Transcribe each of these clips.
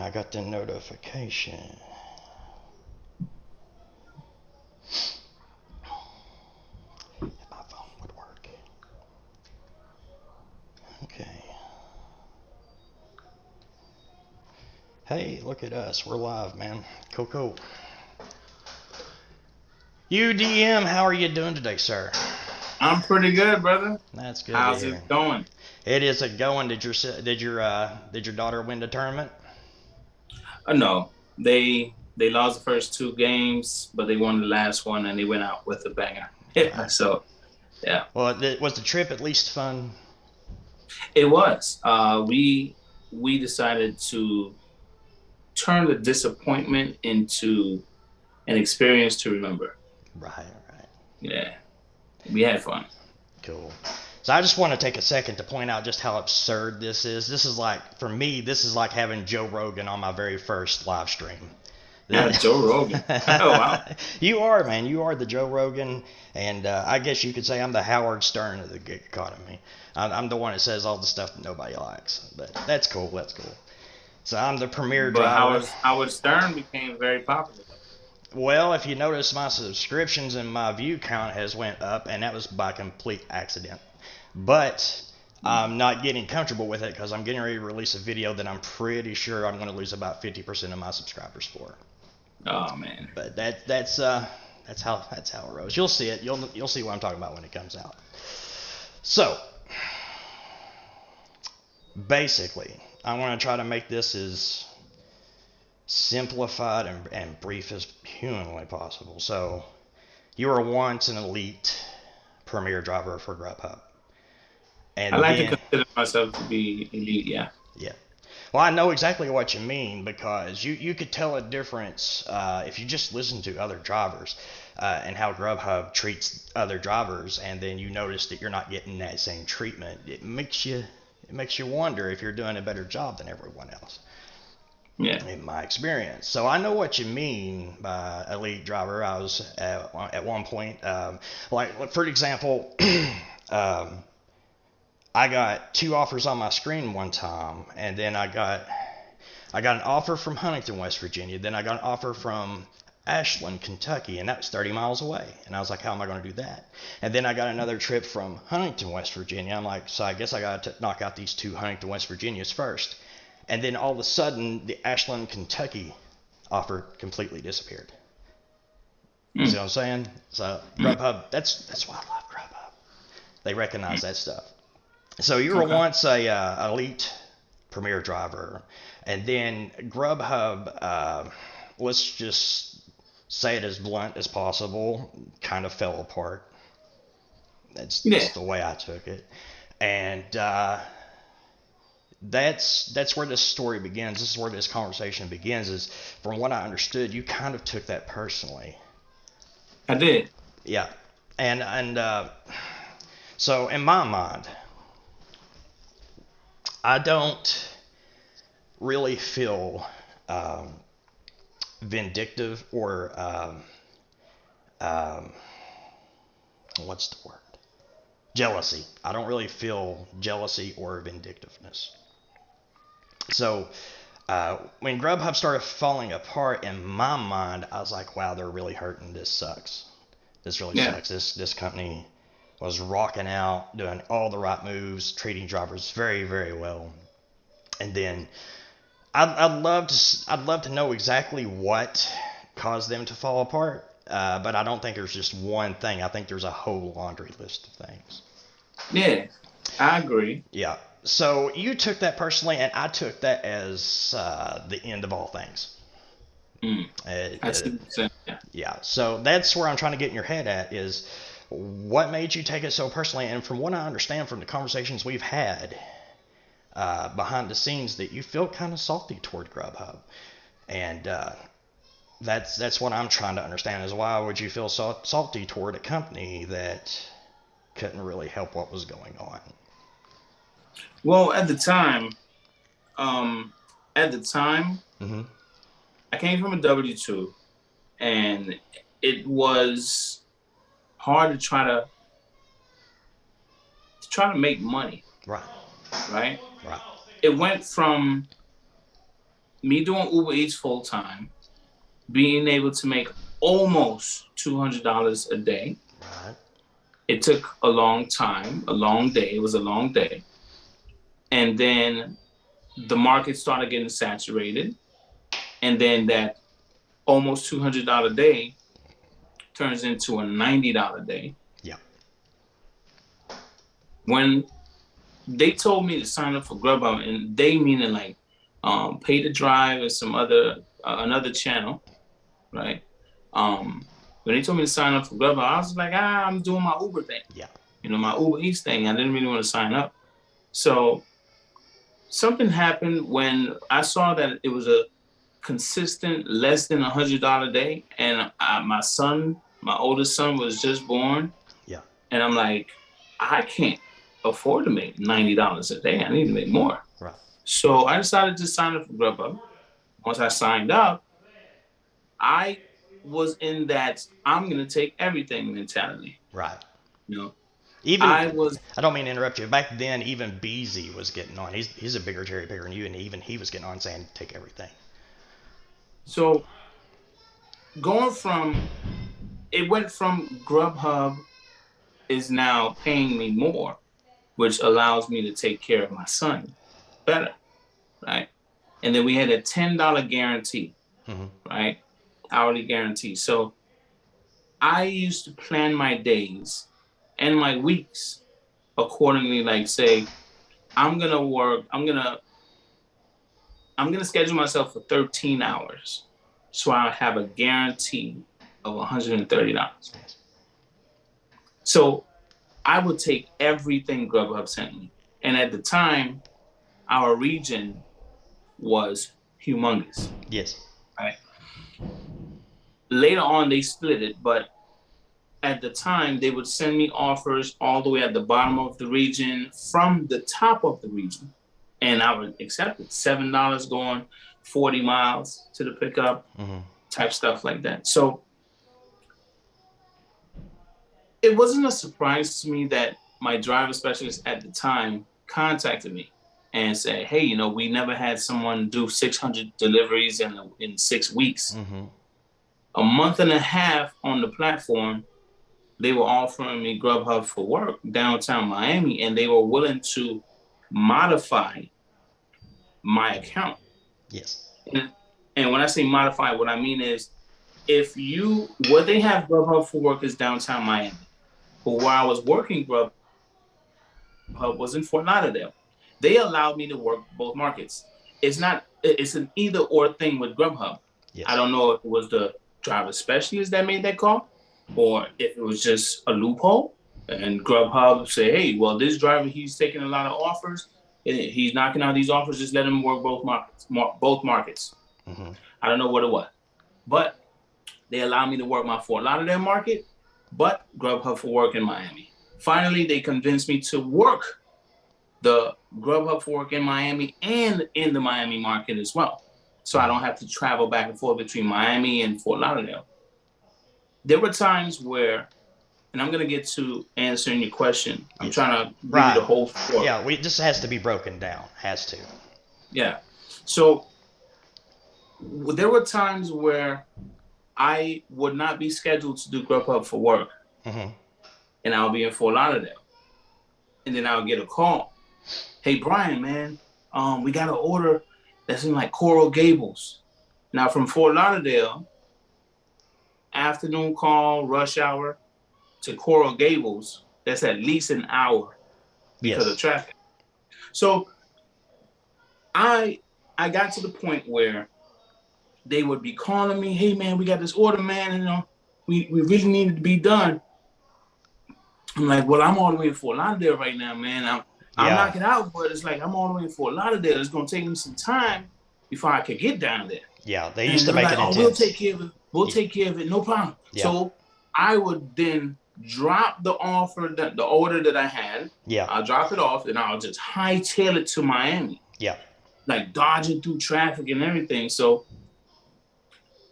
I got the notification. If my phone would work. Okay. Hey, look at us. We're live, man. Cool. UDM, how are you doing today, sir? I'm pretty good, brother. That's good to How's hear. it going? It is a going. Did your daughter win the tournament? No, they lost the first two games, but they won the last one and they went out with a banger. Yeah, Right. so yeah, Well, was the trip at least fun? it was. We decided to turn the disappointment into an experience to remember. Right. Yeah, we had fun. Cool. So I just want to take a second to point out just how absurd this is. This is like, for me, this is like having Joe Rogan on my very first live stream. Yeah, Joe Rogan. Oh wow. You are, man. You are the Joe Rogan, and I guess you could say I'm the Howard Stern of the gig economy. I'm the one that says all the stuff that nobody likes, but that's cool. That's cool. So I'm the premier But driver. Howard Stern became very popular. Well, if you notice, my subscriptions and my view count has went up, and that was by complete accident. But I'm not getting comfortable with it because I'm getting ready to release a video that I'm pretty sure I'm going to lose about 50% of my subscribers for. Oh man. But that's how it rolls. You'll see it. You'll see what I'm talking about when it comes out. So basically, I want to try to make this as simplified and brief as humanly possible. So you were once an elite premier driver for Grubhub, I and like to then consider myself to be elite, yeah. yeah. Well, I know exactly what you mean because you could tell a difference if you just listen to other drivers and how Grubhub treats other drivers, and then you notice that you're not getting that same treatment. It makes you wonder if you're doing a better job than everyone else. Yeah. In my experience, so I know what you mean by elite driver. I was at one point, like for example, um, I got two offers on my screen one time, and then I got an offer from Huntington, West Virginia. Then I got an offer from Ashland, Kentucky, and that was 30 miles away. And I was like, how am I going to do that? And then I got another trip from Huntington, West Virginia. I'm like, so I guess I got to knock out these two Huntington, West Virginias first. And then all of a sudden, the Ashland, Kentucky offer completely disappeared. You see Mm, what I'm saying? So mm, Grubhub, that's why I love Grubhub. They recognize mm. that stuff. So you were Okay. once a elite premier driver, and then Grubhub, let's just say it as blunt as possible, kind of fell apart. That's Yeah. just the way I took it, and that's where this story begins. This is where this conversation begins. Is from what I understood, you kind of took that personally. I did. Yeah, and so in my mind, I don't really feel vindictive or um, what's the word? Jealousy. I don't really feel jealousy or vindictiveness. So when Grubhub started falling apart, in my mind, I was like, wow, they're really hurting. This sucks. This really Yeah. sucks. This company was rocking out, doing all the right moves, treating drivers very, very well. And then I'd love to know exactly what caused them to fall apart. But I don't think there's just one thing. I think there's a whole laundry list of things. Yeah. I agree. Yeah. So you took that personally, and I took that as the end of all things. Mm. Uh, I uh, see what you're saying. Yeah. yeah. So that's where I'm trying to get in your head at is what made you take it so personally. And from what I understand from the conversations we've had behind the scenes, that you feel kind of salty toward Grubhub, and that's what I'm trying to understand is why would you feel salty toward a company that couldn't really help what was going on? Well, um, at the time, Mm-hmm. I came from a W-2, and it was hard to try to make money, Right. right? Right. It went from me doing Uber Eats full time, being able to make almost $200 a day. Right. It took a long time, a long day. It was a long day. And then the market started getting saturated. And then that almost $200 day turns into a $90 day. Yeah. When they told me to sign up for Grubhub, and they meaning like Pay to Drive and some other another channel, right? When they told me to sign up for Grubhub, I was like, I'm doing my Uber thing. Yeah. You know, my Uber Eats thing. I didn't really want to sign up. So something happened when I saw that it was a consistent less than $100 day, and my son, my oldest son, was just born. Yeah. And I'm like, I can't afford to make $90 a day. I need to make more. Right. So I decided to sign up for Grubhub. Once I signed up, I was in that I'm gonna take everything mentality. Right. You know, Even I don't mean to interrupt you. Back then, even Beezy was getting on. He's a bigger cherry picker than you, and even he was getting on saying take everything. So going from it went from Grubhub is now paying me more, which allows me to take care of my son better, right? And then we had a $10 guarantee, right? Hourly guarantee. So I used to plan my days and my weeks accordingly. Like, say, I'm gonna schedule myself for 13 hours, so I have a guarantee of $130. So I would take everything Grubhub sent me, and at the time, our region was humongous. Yes. Right. Later on, they split it, but at the time, they would send me offers all the way at the bottom of the region from the top of the region. And I would accept it. $7 going 40 miles to the pickup, type stuff like that. So it wasn't a surprise to me that my driver specialist at the time contacted me and said, hey, you know, we never had someone do 600 deliveries in 6 weeks. A month and a half on the platform, they were offering me Grubhub for Work downtown Miami, and they were willing to modify my account. Yes. And when I say modify, what I mean is what they have Grubhub for Work is downtown Miami. But where I was working Grubhub was in Fort Lauderdale. They allowed me to work both markets. It's an either or thing with Grubhub. Yes. I don't know if it was the driver specialist that made that call, or if it was just a loophole, and Grubhub say, hey, well, this driver, he's taking a lot of offers, and he's knocking out these offers, just let him work both markets. I don't know what it was, but they allowed me to work my Fort Lauderdale market, but Grubhub for Work in Miami. Finally, they convinced me to work the Grubhub for Work in Miami and in the Miami market as well, so I don't have to travel back and forth between Miami and Fort Lauderdale. There were times where, and I'm going to get to answering your question. I'm trying to give you the whole story. Yeah, this has to be broken down. Has to. Yeah. So there were times where I would not be scheduled to do Grubhub for Work. And I'll be in Fort Lauderdale. And then I'll get a call. Hey, Brian, man, we got an order that's in like Coral Gables. Now from Fort Lauderdale, afternoon call, rush hour, to Coral Gables, that's at least an hour because of traffic. So I got to the point where they would be calling me, hey man, we got this order, man, and, you know, we really need it to be done. I'm like, well, I'm all the way in Fort Lauderdale right now, man. I'm knocking out, but it's like I'm all the way in Fort Lauderdale. It's gonna take me some time before I could get down there. Yeah, they used to make it intense. We'll take care of it. We'll take care of it, no problem. Yeah. So I would then drop the order that I had. Yeah. I'll drop it off and I'll just hightail it to Miami. Yeah. Like dodging through traffic and everything. So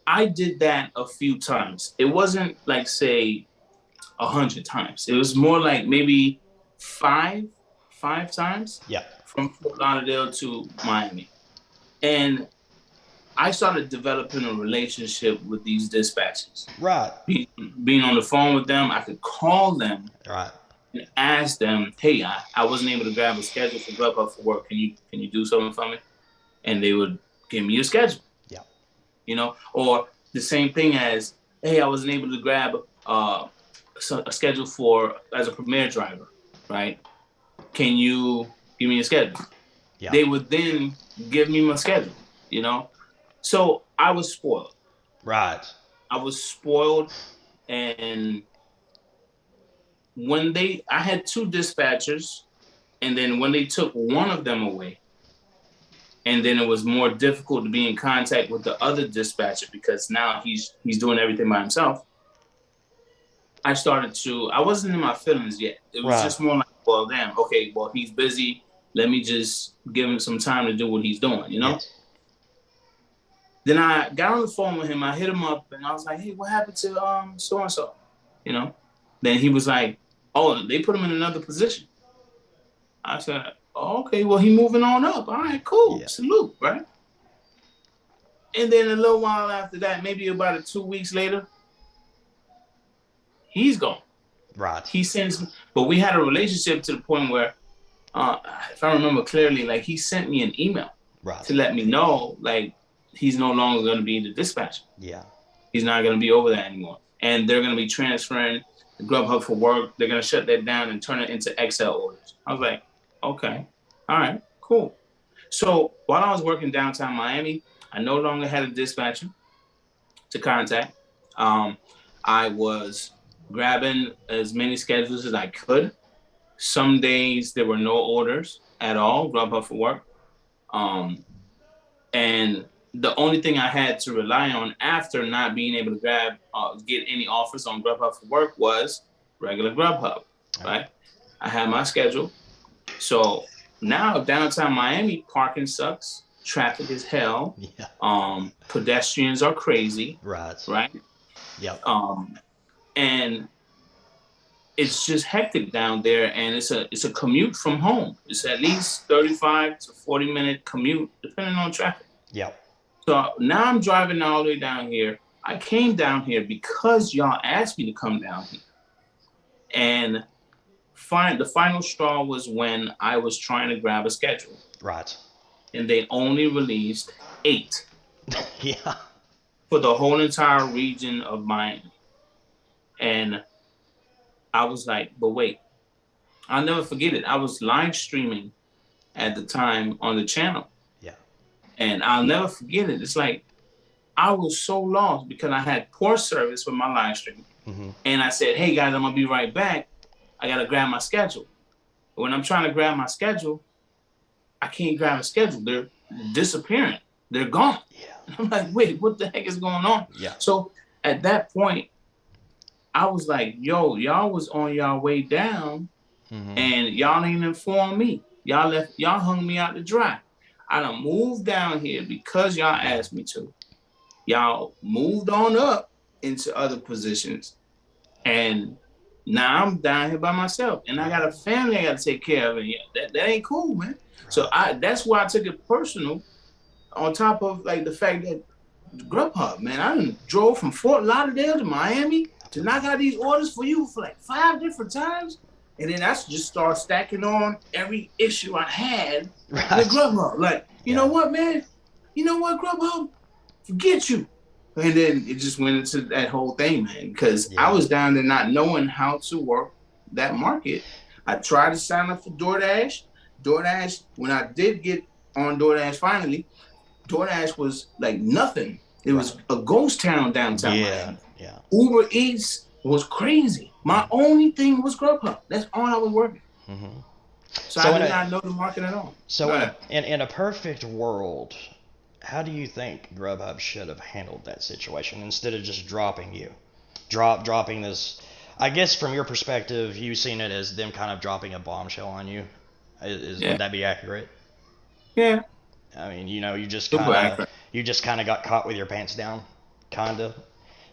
I did that a few times. It wasn't like, say, 100 times. It was more like maybe five times. Yeah. From Fort Lauderdale to Miami. And I started developing a relationship with these dispatchers. Right. Being on the phone with them, I could call them Right. and ask them, "Hey, I wasn't able to grab a schedule for Grubhub for work. Can you do something for me?" And they would give me a schedule. Yeah. You know, or the same thing as, "Hey, I wasn't able to grab a schedule for as a Premier driver, right? Can you give me a schedule?" Yeah. They would then give me my schedule. You know, so I was spoiled. Right. I was spoiled, and I had two dispatchers, and then when they took one of them away, and then it was more difficult to be in contact with the other dispatcher because now he's doing everything by himself. I wasn't in my feelings yet. It was Right. just more like, well, damn, okay, well, he's busy. Let me just give him some time to do what he's doing, you know? Yes. Then I got on the phone with him. I hit him up and I was like, "Hey, what happened to so and so?" You know? Then he was like, "Oh, they put him in another position." I said, "Oh, okay, well, he moving on up. All right, cool. Yeah. Salute, right?" And then a little while after that, maybe about 2 weeks later, he's gone. Right. He sends, but we had a relationship to the point where, if I remember clearly, like he sent me an email Right. to let me know, like he's no longer going to be the dispatcher. Yeah. He's not going to be over that anymore, and they're going to be transferring the Grubhub for work. They're going to shut that down and turn it into Excel orders. I was like, okay, all right, cool. So while I was working downtown Miami, I no longer had a dispatcher to contact. I was grabbing as many schedules as I could. Some days there were no orders at all, Grubhub for work. Um, and the only thing I had to rely on after not being able to get any offers on Grubhub for work was regular Grubhub, right? I had my schedule. So now downtown Miami, parking sucks. Traffic is hell. Yeah. Pedestrians are crazy. Right. Right. Yep. And it's just hectic down there, and it's a commute from home. It's at least 35 to 40-minute commute, depending on traffic. Yep. So now I'm driving all the way down here. I came down here because y'all asked me to come down here. And the final straw was when I was trying to grab a schedule. Right. And they only released 8. Yeah. For the whole entire region of Miami. And I was like, but wait, I'll never forget it. I was live streaming at the time on the channel. Yeah. And I'll never forget it. It's like, I was so lost because I had poor service with my live stream. Mm-hmm. And I said, "Hey guys, I'm going to be right back. I got to grab my schedule." But when I'm trying to grab my schedule, I can't grab a schedule. They're disappearing. They're gone. Yeah. I'm like, wait, what the heck is going on? Yeah. So at that point, I was like, yo, y'all was on y'all way down, and y'all ain't informed me. Y'all hung me out to dry. I done moved down here because y'all asked me to. Y'all moved on up into other positions, and now I'm down here by myself, and I got a family I got to take care of, and that ain't cool, man. Right. So that's why I took it personal. On top of like the fact that Grubhub, man, I done drove from Fort Lauderdale to Miami to knock out these orders for you for like 5 different times, and then I just start stacking on every issue I had with Grubhub. Like, you know what, man? You know what, Grubhub? Forget you. And then it just went into that whole thing, man, because I was down there not knowing how to work that market. I tried to sign up for Doordash. When I did get on Doordash finally, Doordash was like nothing. It was a ghost town downtown Miami. Yeah. Uber Eats was crazy. My only thing was Grubhub. That's all I was working. Mm-hmm. So I did not know the market at all. So in a perfect world, how do you think Grubhub should have handled that situation instead of just dropping you? Dropping this, I guess from your perspective, you've seen it as them kind of dropping a bombshell on you. Would that be accurate? Yeah. I mean, you just kind of got caught with your pants down, kind of.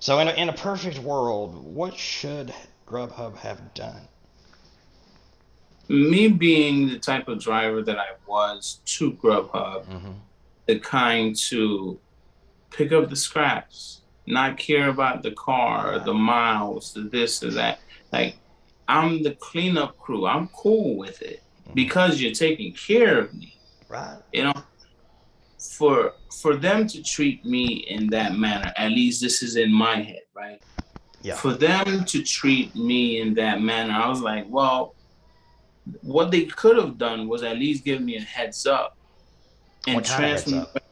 So in a perfect world, what should Grubhub have done? Me being the type of driver that I was to Grubhub, the kind to pick up the scraps, not care about the car, Right. the miles, the this or that. Like, I'm the cleanup crew. I'm cool with it because you're taking care of me. Right. You know, for them to treat me in that manner, at least this is in my head, right? Yeah. For them to treat me in that manner, I was like, well, what they could have done was at least give me a heads up What and kind of transfer heads me, up?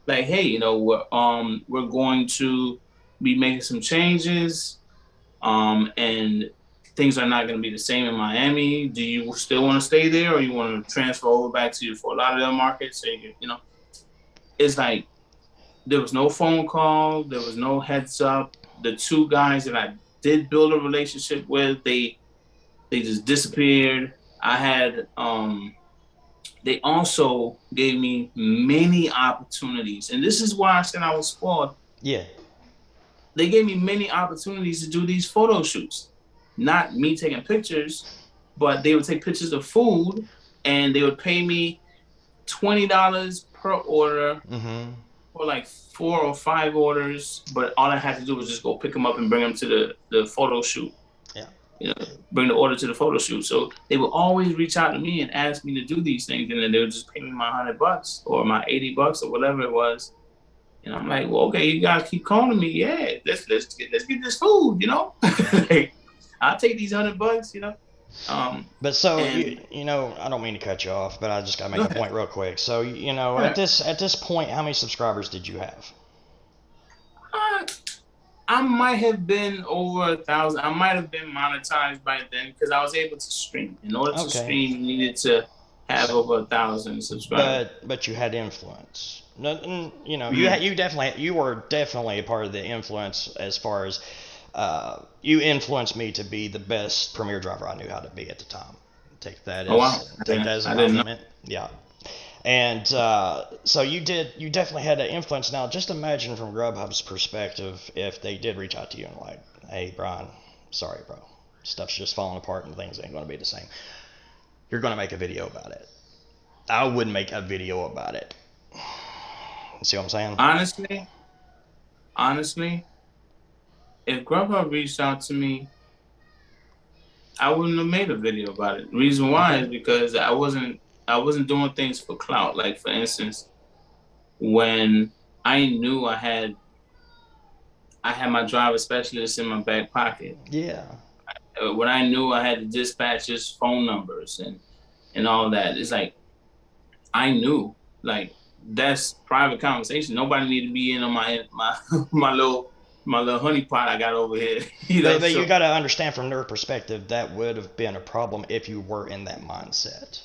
like, hey, we're going to be making some changes, and things are not going to be the same in Miami. Do you still want to stay there, or you want to transfer over back to Fort Lauderdale market? So it's like there was no phone call, there was no heads up. The two guys that I did build a relationship with, they just disappeared. I had they also gave me many opportunities. And this is why I said I was spoiled. Yeah. They gave me many opportunities to do these photo shoots. Not me taking pictures, but they would take pictures of food and they would pay me $20 per order Mm-hmm. for like 4 or 5 orders. But all I had to do was just go pick them up and bring them to the photo shoot. Yeah. Bring the order to the photo shoot. So they would always reach out to me and ask me to do these things, and then they would just pay me my $100 or my $80 or whatever it was. And I'm like, well, okay, you guys keep calling me. Yeah, let's get this food. Like, I'll take these $100. But so And I don't mean to cut you off, but I just gotta go make a ahead. point real quick. So Go at ahead. this point, how many subscribers did you have? Uh, I might have been over 1,000. I might have been monetized by then because I was able to stream. In order to Okay. stream, you needed to have So, over 1,000 subscribers. but you had influence. No, Mhm. you were definitely a part of the influence as far as you influenced me to be the best premier driver I knew how to be at the time. Oh wow, Take that as a I didn't know. compliment. Yeah. And so you definitely had that influence. Now, just imagine from Grubhub's perspective if they did reach out to you and like, hey, Brian, sorry, bro, stuff's just falling apart and things ain't going to be the same. You're going to make a video about it. I would make a video about it. See what I'm saying? Honestly, if Grubhub reached out to me, I wouldn't have made a video about it. The reason why Okay. is because I wasn't doing things for clout. Like, for instance, when I knew I had my driver specialist in my back pocket. Yeah. When I knew I had the dispatcher's phone numbers and all that, it's like I knew, like, that's private conversation. Nobody need to be in on my my little honey pot I got over here. But you So got to understand from their perspective that would have been a problem if you were in that mindset.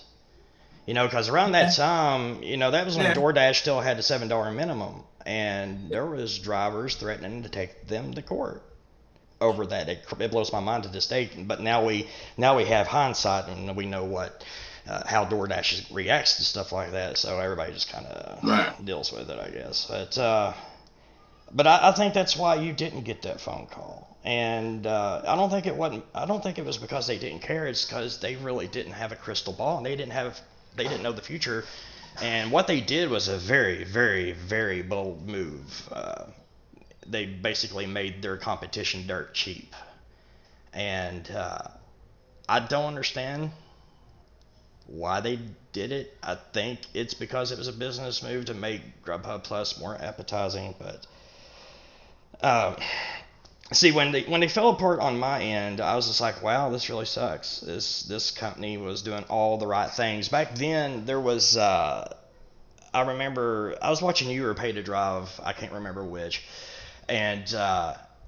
Because around that yeah, time, that was when yeah, Doordash still had the $7 minimum, and there was drivers threatening to take them to court over that. It blows my mind to this day. But now we have hindsight, and we know how DoorDash reacts to stuff like that. So everybody just kind of right. deals with it, I guess. But I think that's why you didn't get that phone call. And I don't think it wasn't. I don't think it was because they didn't care. It's because they really didn't have a crystal ball, and they didn't know the future. And what they did was a very, very, very bold move. They basically made their competition dirt cheap, and I don't understand why they did it. I think it's because it was a business move to make Grubhub Plus more appetizing, but. Uh, See, when they fell apart on my end, I was just like, wow, this really sucks. This company was doing all the right things. Back then, there was I remember I was watching You Were Paid to Drive. I can't remember which, and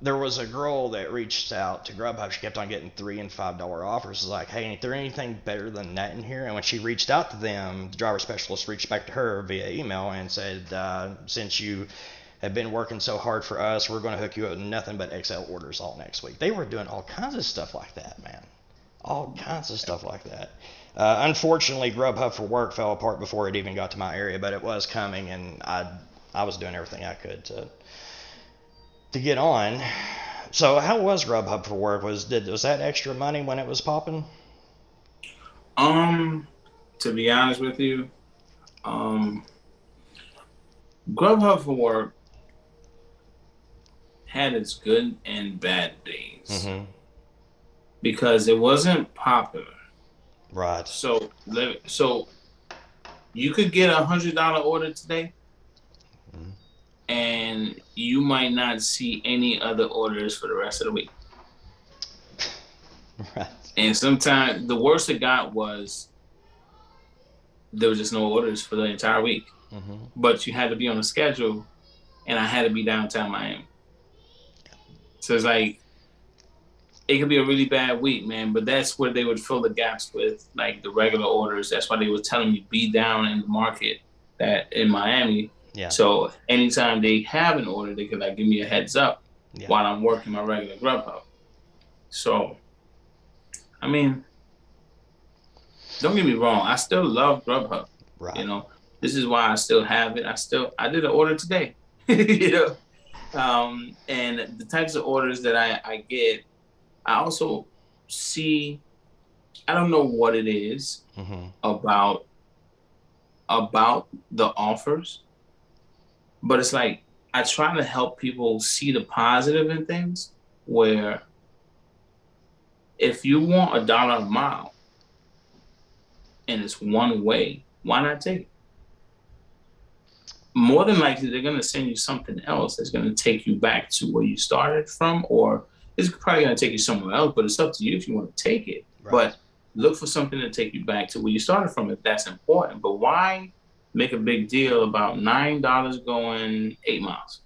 there was a girl that reached out to Grubhub. She kept on getting $3 and $5 offers. Like, hey, ain't there anything better than that in here? And when she reached out to them, the driver specialist reached back to her via email and said, since you have been working so hard for us, we're going to hook you up with nothing but XL orders all next week. They were doing all kinds of stuff like that, man. All kinds of stuff like that. Unfortunately, Grubhub for Work fell apart before it even got to my area, but it was coming, and I was doing everything I could to get on. So how was Grubhub for Work? Was that extra money when it was popping? To be honest with you, Grubhub for Work had its good and bad days Mm-hmm. because it wasn't popular. Right. So you could get $100 order today, Mm-hmm. and you might not see any other orders for the rest of the week. Right. And sometimes the worst it got was there was just no orders for the entire week. Mm-hmm. But you had to be on a schedule, and I had to be downtown Miami. So it's like it could be a really bad week, man. But that's where they would fill the gaps with like the regular orders. That's why they were telling me be down in the market that in Miami. Yeah. So anytime they have an order, they could like give me a heads up Yeah. while I'm working my regular Grubhub. So I mean, don't get me wrong, I still love Grubhub. Right. You know, this is why I still have it. I did an order today. you know, and the types of orders that I get, I also see. I don't know what it is Mm-hmm. about the offers, but it's like I try to help people see the positive in things. Where if you want $1 a mile and it's one way, why not take it? More than likely, they're going to send you something else that's going to take you back to where you started from, or it's probably going to take you somewhere else, but it's up to you if you want to take it. Right. But look for something to take you back to where you started from if that's important. But why make a big deal about $9 going 8 miles?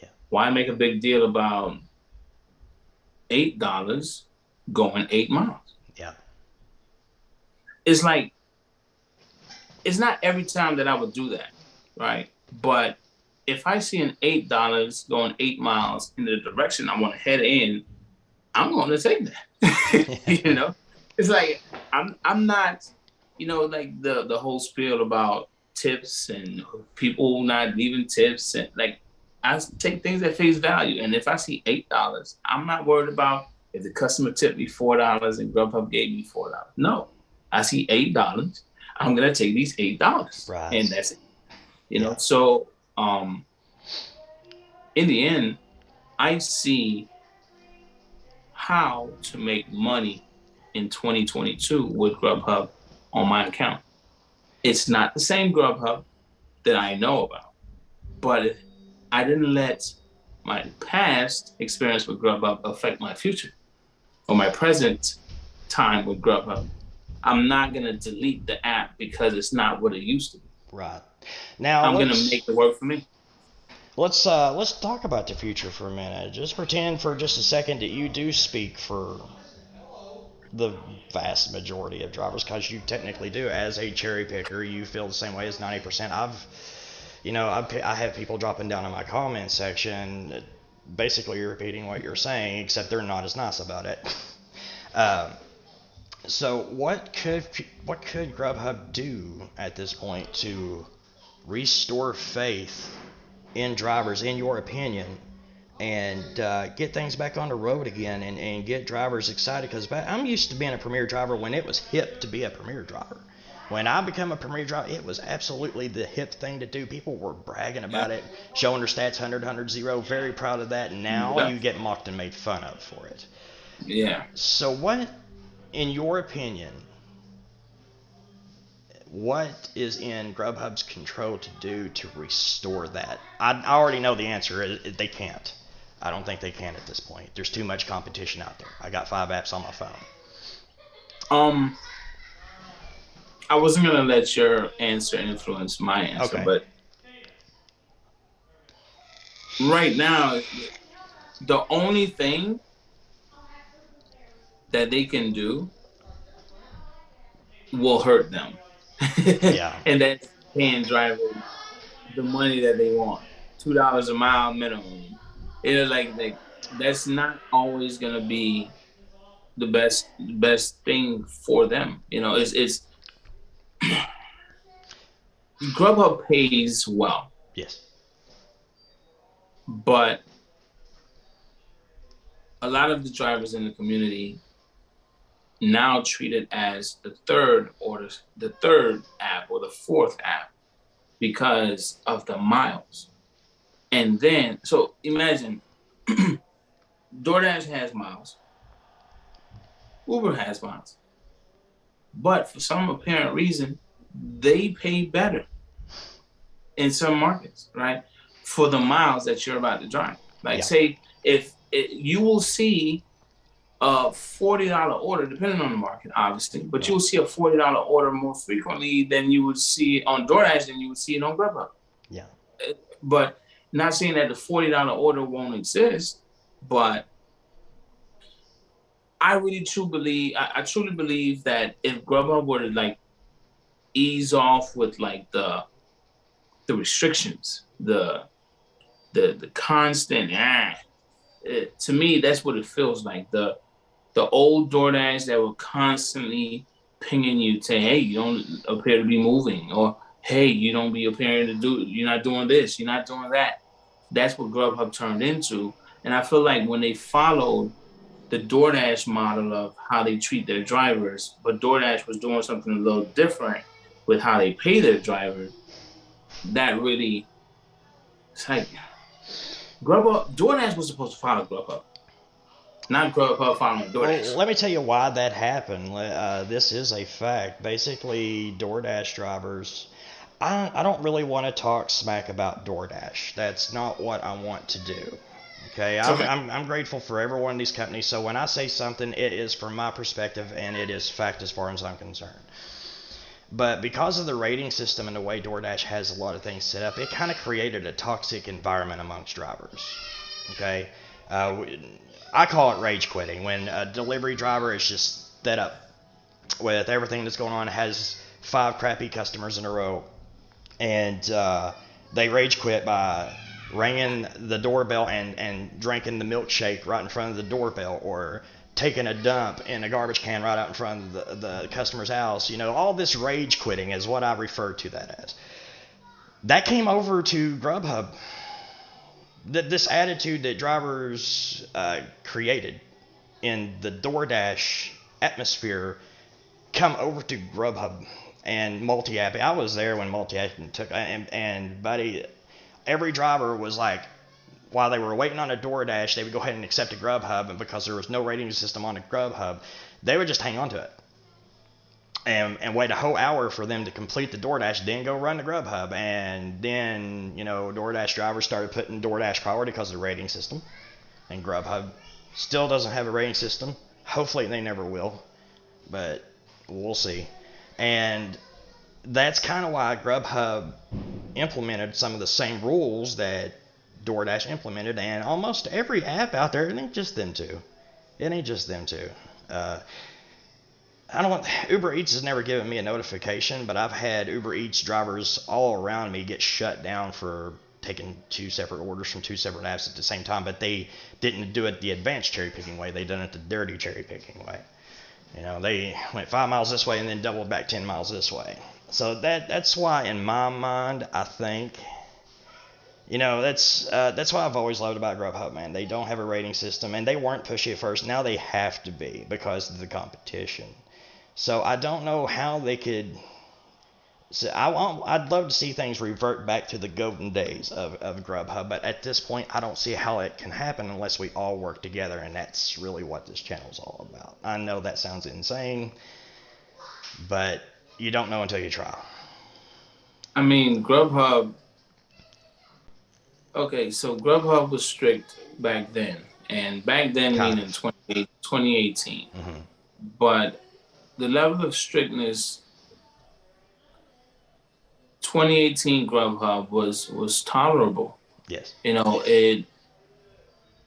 Yeah. Why make a big deal about $8 going 8 miles? Yeah. It's like, it's not every time that I would do that, right? But if I see an $8 going 8 miles in the direction I want to head in, I'm going to take that. you know, it's like I'm not, like the whole spiel about tips and people not leaving tips, and like I take things at face value. And if I see $8, I'm not worried about if the customer tipped me $4 and Grubhub gave me $4. No, I see $8. I'm gonna take these $8, Right. and that's it. Yeah. So in the end, I see how to make money in 2022 with Grubhub on my account. It's not the same Grubhub that I know about, but I didn't let my past experience with Grubhub affect my future or my present time with Grubhub. I'm not going to delete the app because it's not what it used to be. Right. Now I'm going to make it work for me. let's talk about the future for a minute. Just pretend for just a second that you do speak for the vast majority of drivers, because you technically do. As a cherry picker, you feel the same way as 90%. I have people dropping down in my comment section, basically repeating what you're saying, except they're not as nice about it. So what could Grubhub do at this point to restore faith in drivers, in your opinion, and get things back on the road again, and get drivers excited? Because I'm used to being a Premier driver when it was hip to be a Premier driver. When I became a Premier driver, it was absolutely the hip thing to do. People were bragging about it, showing their stats, 100, 0, very proud of that. And now you get mocked and made fun of for it. Yeah. So what, in your opinion, what is in Grubhub's control to do to restore that? I already know the answer. They can't. I don't think they can at this point. There's too much competition out there. I got 5 apps on my phone. I wasn't gonna let your answer influence my answer, Okay. but right now, the only thing that they can do will hurt them. Yeah. And that's paying drivers the money that they want. $2 a mile minimum. Like that's not always gonna be the best thing for them. It's Grubhub pays well, Yes. but a lot of the drivers in the community now treat it as the third app or the fourth app because of the miles. And then, so imagine DoorDash has miles. Uber has miles. But for some apparent reason, they pay better in some markets, right? For the miles that you're about to drive. Like, Yeah. say, if you will see a $40 order, depending on the market, obviously, but you will see a $40 order more frequently than you would see on DoorDash than you would see it on Grubhub. Yeah. But not saying that the $40 order won't exist, but I truly believe that if Grubhub were to like ease off with like the restrictions, the constant, to me, that's what it feels like. The old DoorDash that were constantly pinging you, saying, "Hey, you don't appear to be moving," or "Hey, you don't be appearing to do. You're not doing this. You're not doing that." That's what Grubhub turned into, and I feel like when they followed the DoorDash model of how they treat their drivers, but DoorDash was doing something a little different with how they pay their drivers. That really, it's like DoorDash was supposed to follow Grubhub, not Grubhub following Well, DoorDash. let me tell you why that happened. This is a fact. Basically, DoorDash drivers. I don't really want to talk smack about DoorDash. That's not what I want to do. Okay, Okay. I'm grateful for every one of these companies. So when I say something, it is from my perspective and it is fact as far as I'm concerned. But because of the rating system and the way DoorDash has a lot of things set up, it kind of created a toxic environment amongst drivers. Okay, uh, I call it rage quitting when a delivery driver is just fed up with everything that's going on, has five crappy customers in a row, and they rage quit by ringing the doorbell and drinking the milkshake right in front of the doorbell, or taking a dump in a garbage can right out in front of the customer's house. You know, all this rage quitting is what I refer to that as. That came over to Grubhub. This attitude that drivers created in the DoorDash atmosphere come over to Grubhub and multi-app. I was there when multi-app took, and buddy, every driver was like, while they were waiting on a DoorDash, they would go ahead and accept a Grubhub, and because there was no rating system on a Grubhub, they would just hang on to it and wait a whole hour for them to complete the DoorDash, then go run the Grubhub. And then, you know, DoorDash drivers started putting DoorDash priority because of the rating system, and Grubhub still doesn't have a rating system. Hopefully they never will, but we'll see. And that's kind of why Grubhub implemented some of the same rules that DoorDash implemented, and almost every app out there, it ain't just them two. It ain't just them two. I don't want, Uber Eats has never given me a notification, but I've had Uber Eats drivers all around me get shut down for taking two separate orders from two separate apps at the same time, but they didn't do it the advanced cherry picking way. They done it the dirty cherry picking way. You know, they went 5 miles this way and then doubled back 10 miles this way. So that's why, in my mind, I think, you know, that's what I've always loved about Grubhub, man. They don't have a rating system, and they weren't pushy at first. Now they have to be because of the competition. So I don't know how they could. So I'd love to see things revert back to the golden days of Grubhub, but at this point, I don't see how it can happen unless we all work together, and that's really what this channel's all about. I know that sounds insane, but you don't know until you try. I mean, Grubhub. Okay, so Grubhub was strict back then, and back then Kind meaning of. 2018. Hmm. But the level of strictness 2018 Grubhub was tolerable. Yes. You know, it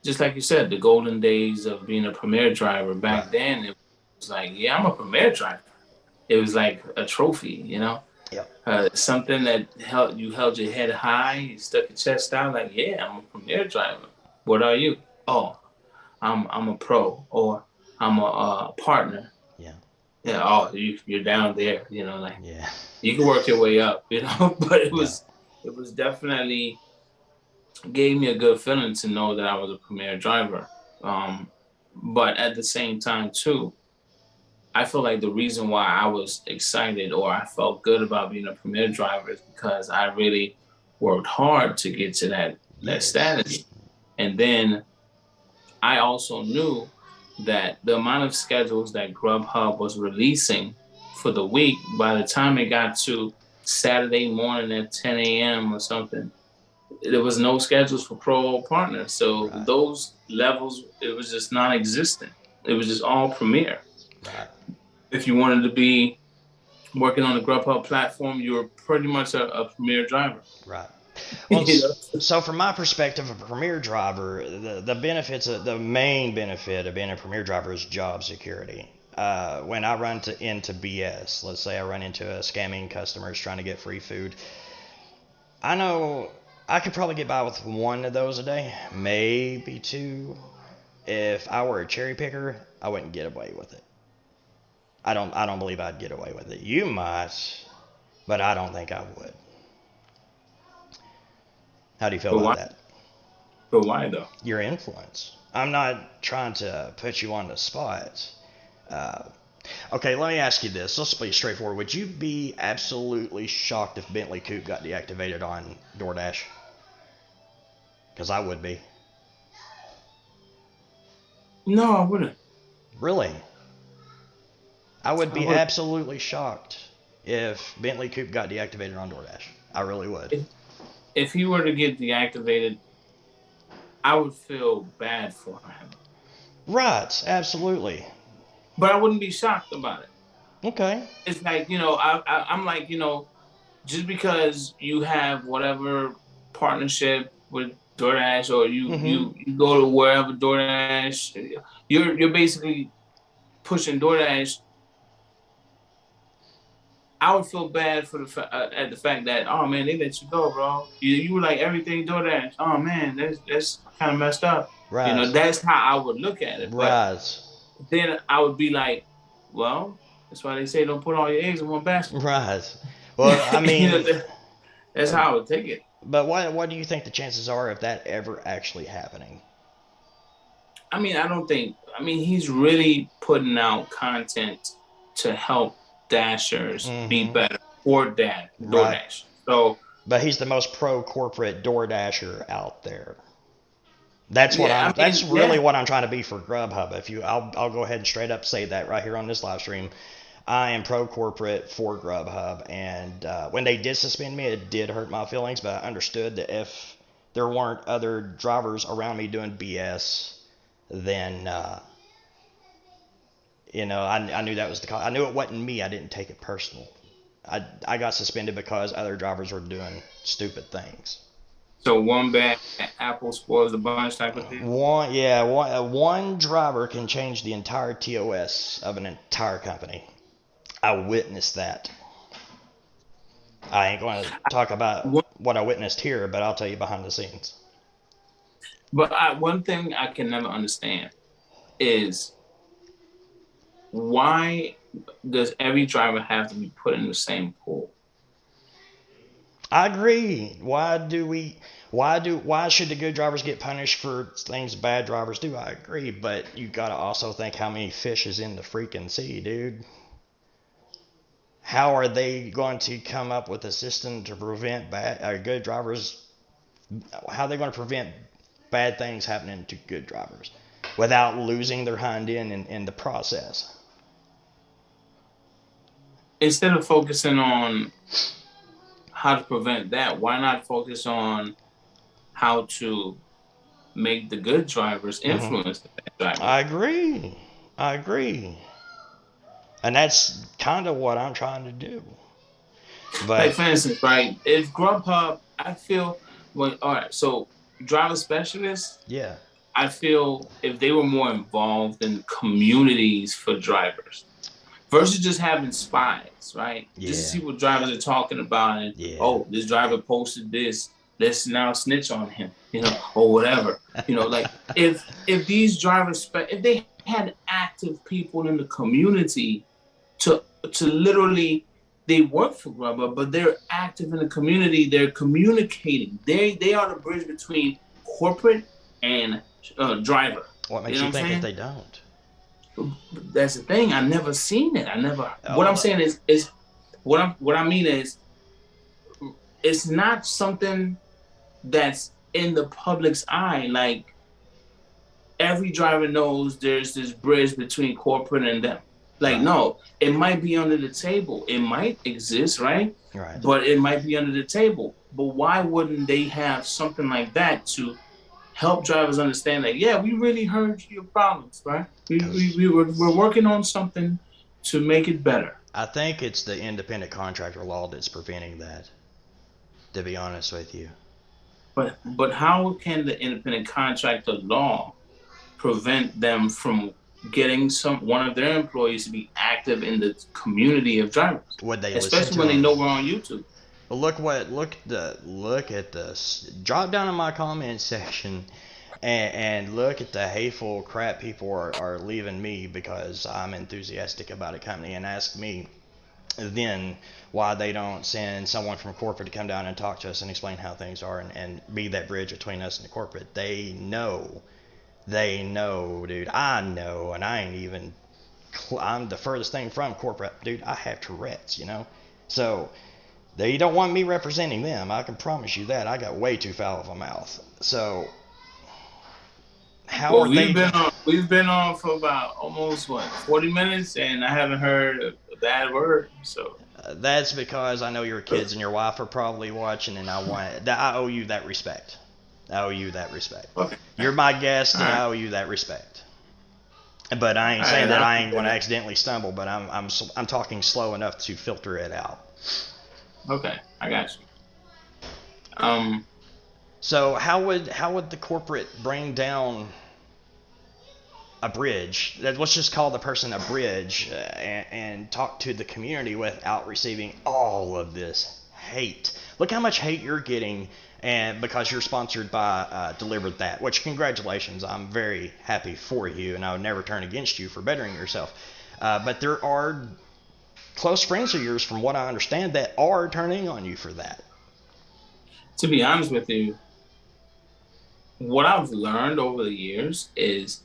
just like you said, the golden days of being a premier driver. Right. Back then, it was like, yeah, I'm a premier driver. It was like a trophy, you know, Yep. something that held your head high, you stuck your chest out, like, yeah, I'm a premier driver. What are you? Oh, I'm a pro, or I'm a partner. Yeah. Yeah, oh, you're down there, you know, like Yeah. you can work your way up, you know. But Yeah. it was definitely gave me a good feeling to know that I was a premier driver. Um, but at the same time, too, I feel like the reason why I was excited or I felt good about being a premier driver is because I really worked hard to get to that Yes. status. And then I also knew that the amount of schedules that Grubhub was releasing for the week, by the time it got to Saturday morning at 10 a.m. or something, there was no schedules for pro or partner. So Right. those levels, it was just non-existent. It was just all Premier. Right. If you wanted to be working on the Grubhub platform, you were pretty much a Premier driver. Right. Well, You know? so from my perspective, a premier driver, the benefits, the main benefit of being a premier driver is job security. When I run into BS, let's say I run into a scamming customers trying to get free food, I know I could probably get by with one of those a day, maybe two. If I were a cherry picker, I wouldn't get away with it. I don't believe I'd get away with it. You might, but I don't think I would. How do you feel But about why? that? But why though? Your influence. I'm not trying to put you on the spot. Uh, okay, let me ask you this. Let's be straightforward. Would you be absolutely shocked if Bentley Coupe got deactivated on Doordash? Because I would be. No, I wouldn't. Really? I would I be would. absolutely shocked if Bentley Coupe got deactivated on Doordash. I really would. If he were to get deactivated, I would feel bad for him. Right, absolutely. But I wouldn't be shocked about it. Okay. It's like, I'm like, just because you have whatever partnership with DoorDash, or Mm-hmm. you go to wherever DoorDash, you're basically pushing DoorDash. I would feel bad for at the fact that, oh man, they let you go, bro. You were like everything DoorDash. Oh man, that's kind of messed up. Right. That's how I would look at it. But Right. then I would be like, well, that's why they say don't put all your eggs in one basket. Right. Well, I mean, That's how I would take it. but what do you think the chances are of that ever actually happening? I mean, I don't think. I mean, he's really putting out content to help Dashers be Mm-hmm. better for Right. DoorDash. So But he's the most pro corporate door dasher out there. That's what yeah, I'm. I That's mean, really yeah. what I'm trying to be for Grubhub. I'll go ahead and straight up say that right here on this live stream. I am pro corporate for Grubhub, and when they did suspend me, it did hurt my feelings. But I understood that if there weren't other drivers around me doing BS, then I knew that was the cause. I knew it wasn't me. I didn't take it personal. I got suspended because other drivers were doing stupid things. So one bad apple spoils the bunch type of thing. One driver can change the entire TOS of an entire company. I witnessed that. I ain't going to talk about what I witnessed here, but I'll tell you behind the scenes. But one thing I can never understand is why does every driver have to be put in the same pool? I agree. Why should the good drivers get punished for things bad drivers do? I agree, but you gotta also think how many fish is in the freaking sea, dude. How are they going to come up with a system to prevent good drivers? How are they going to prevent bad things happening to good drivers without losing their hind end in the process? Instead of focusing on how to prevent that, why not focus on how to make the good drivers Hmm. influence the bad drivers? I agree. I agree. And that's kind of what I'm trying to do. Like But for instance, right? If Grubhub, I feel all right. So driver specialists, yeah, I feel if they were more involved in communities for drivers versus just having spies, right? Just to yeah, see what drivers are talking about, and yeah. oh, this driver posted this. Let's now snitch on him, or whatever. Like if these drivers, if they had active people in the community to literally, they work for Grubhub, but they're active in the community. They're communicating. They are the bridge between corporate and driver. What You makes know what you I'm think that saying? they don't? That's the thing. I never seen it. I never. What I'm Oh, saying is what I mean is it's not something that's in the public's eye. Like every driver knows there's this bridge between corporate and them. Like, Right. no, it might be under the table. It might exist, right? Right. But it might be under the table. But why wouldn't they have something like that to help drivers understand that, yeah, we really heard your problems, right? Because We're working on something to make it better. I think it's the independent contractor law that's preventing that, to be honest with you. But how can the independent contractor law prevent them from getting one of their employees to be active in the community of drivers, Would they listen especially to when they them? know we're on YouTube? Well, look at this. Drop down in my comment section and look at the hateful crap people are leaving me because I'm enthusiastic about a company, and ask me then why they don't send someone from corporate to come down and talk to us and explain how things are, and be that bridge between us and the corporate. They know, dude. I know, and I ain't even. I'm the furthest thing from corporate, dude. I have Tourette's, you know. So they don't want me representing them. I can promise you that. I got way too foul of a mouth. So how Well, are they? we've been on for about almost what 40 minutes, and I haven't heard a bad word. So That's because I know your kids and your wife are probably watching, and I owe you that respect. I owe you that respect. okay, You're my guest, all and I right, owe you that respect. But I ain't all saying that right. I ain't going to accidentally stumble. But I'm talking slow enough to filter it out. Okay, I got you. Um, So how would the corporate bring down a bridge? Let's just call the person a bridge, and talk to the community without receiving all of this hate. Look how much hate you're getting, and because you're sponsored by Delivered That, which congratulations, I'm very happy for you, and I would never turn against you for bettering yourself. But there are close friends of yours, from what I understand, that are turning on you for that. to be honest with you, what I've learned over the years is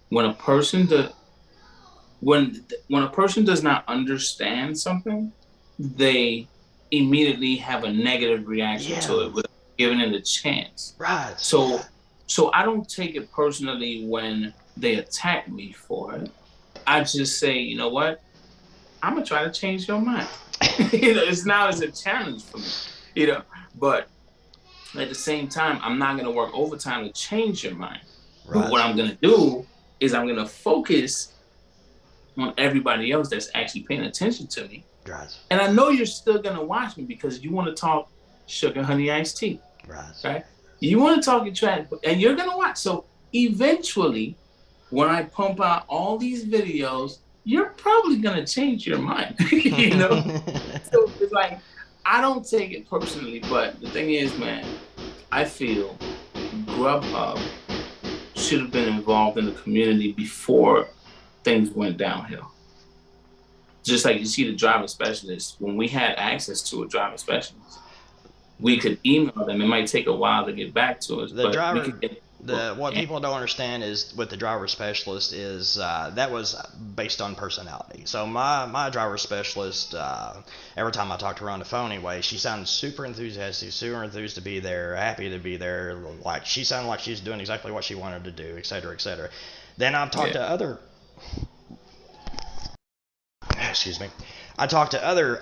when a person does when a person does not understand something, they immediately have a negative reaction to Yeah, it without giving it a chance. right. So so I don't take it personally when they attack me for it. I just say, you know what? I'm gonna try to change your mind. It's a challenge for me. You know, but at the same time, I'm not gonna work overtime to change your mind. But what Right. I'm gonna do is I'm gonna focus on everybody else that's actually paying attention to me. Right. And I know you're still gonna watch me because you want to talk sugar honey iced tea, Right. right? You want to talk your trash, and you're gonna watch. So eventually, when I pump out all these videos, you're probably gonna change your mind, you know. So it's like I don't take it personally, but the thing is, man, I feel Grubhub should have been involved in the community before things went downhill. Just like you see the driver specialist, when we had access to a driver specialist, we the could email them. It might take a while to get back to us, the but we driver could get the people. what people don't understand is with the driver specialist is that was based on personality. So my driver specialist, every time I talked to her on the phone anyway, she sounded super enthusiastic, super enthused to be there, happy to be there. Like she sounded like she's doing exactly what she wanted to do, etc., etc. Then I've talked Yeah. to other excuse me, I talked to other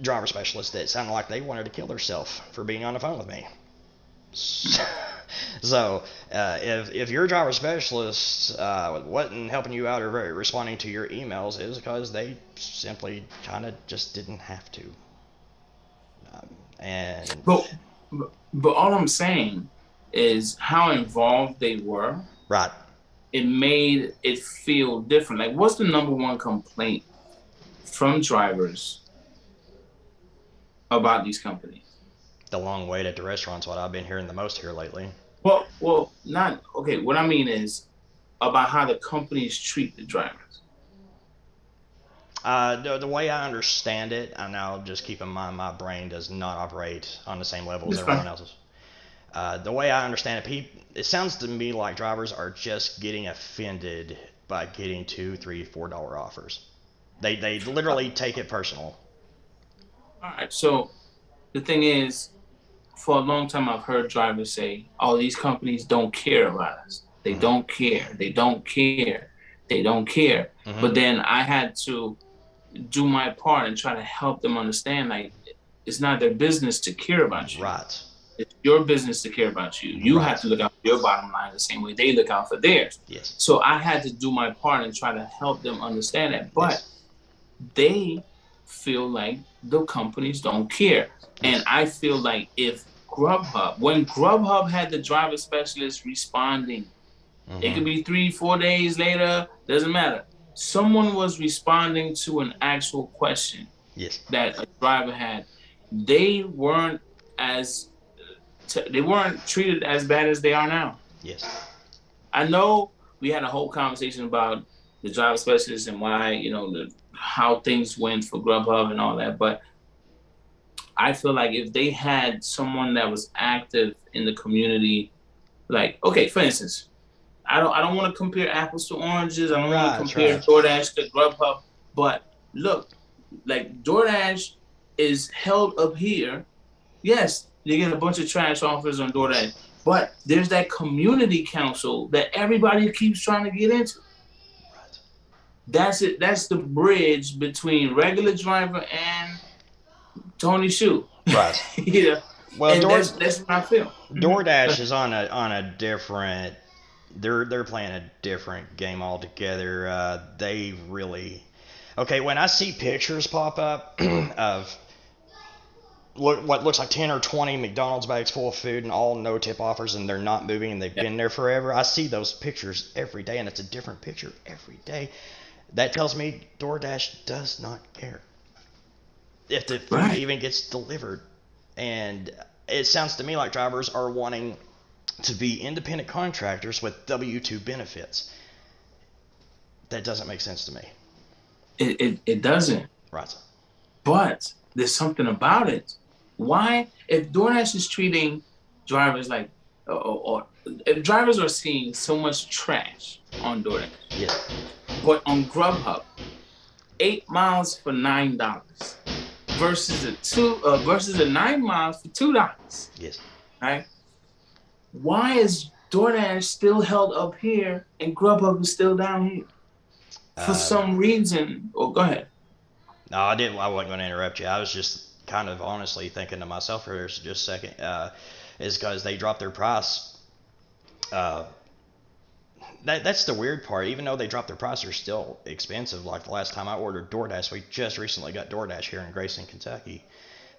driver specialists that sounded like they wanted to kill themselves for being on the phone with me. So if your driver specialist wasn't helping you out or responding to your emails, it was because they simply kind of just didn't have to. And But but all I'm saying is how involved they were. right, It made it feel different. Like, what's the number one complaint from drivers about these companies? the long wait at the restaurant's what I've been hearing the most here lately. Not okay. What I mean is about how the companies treat the drivers. The way I understand it, and now just keep in mind my brain does not operate on the same level as It's everyone fine. else's. The way I understand it, it sounds to me like drivers are just getting offended by getting $2, $3, $4 offers. They literally take it personal. All right. So the thing is, for a long time, I've heard drivers say, "Oh, these companies don't care about us." They don't care. They don't care. They don't care. But then I had to do my part and try to help them understand, like, it's not their business to care about you. Right. It's your business to care about you. You have to look out for your bottom line the same way they look out for theirs. Yes. So I had to do my part and try to help them understand that. But they feel like the companies don't care. And I feel like if when Grubhub had the driver specialist responding, it could be 3-4 days later, doesn't matter. Someone was responding to an actual question that a driver had. They weren't treated as bad as they are now. Yes. I know we had a whole conversation about the driver specialist and why, how things went for Grubhub and all that, but I feel like if they had someone that was active in the community, like, okay, for instance, I don't want to compare apples to oranges. I don't want to compare DoorDash to Grubhub, but look, like DoorDash is held up here. Yes, you get a bunch of trash offers on DoorDash, but there's that community council that everybody keeps trying to get into. Right. That's it. That's the bridge between regular driver and Tony Shu. Right. Well, that's what I feel. DoorDash is on a different. They're playing a different game altogether. They really. Okay, when I see pictures pop up of what looks like 10 or 20 McDonald's bags full of food and all no tip offers, and they're not moving and they've been there forever, I see those pictures every day, and it's a different picture every day. That tells me DoorDash does not care if the food even gets delivered. And it sounds to me like drivers are wanting to be independent contractors with W-2 benefits. That doesn't make sense to me. It doesn't. Right. But there's something about it. Why? If DoorDash is treating drivers like, or if drivers are seeing so much trash on DoorDash, but on Grubhub, 8 miles for $9 versus a 9 miles for $2. Yes. Right? Why is DoorDash still held up here and Grubhub is still down here? For some reason. Oh, go ahead. No, I wasn't going to interrupt you. I was just kind of honestly thinking to myself for just a second. Is because they dropped their price. That's the weird part. Even though they dropped their price, they're still expensive. Like the last time I ordered DoorDash, we just recently got DoorDash here in Grayson, Kentucky.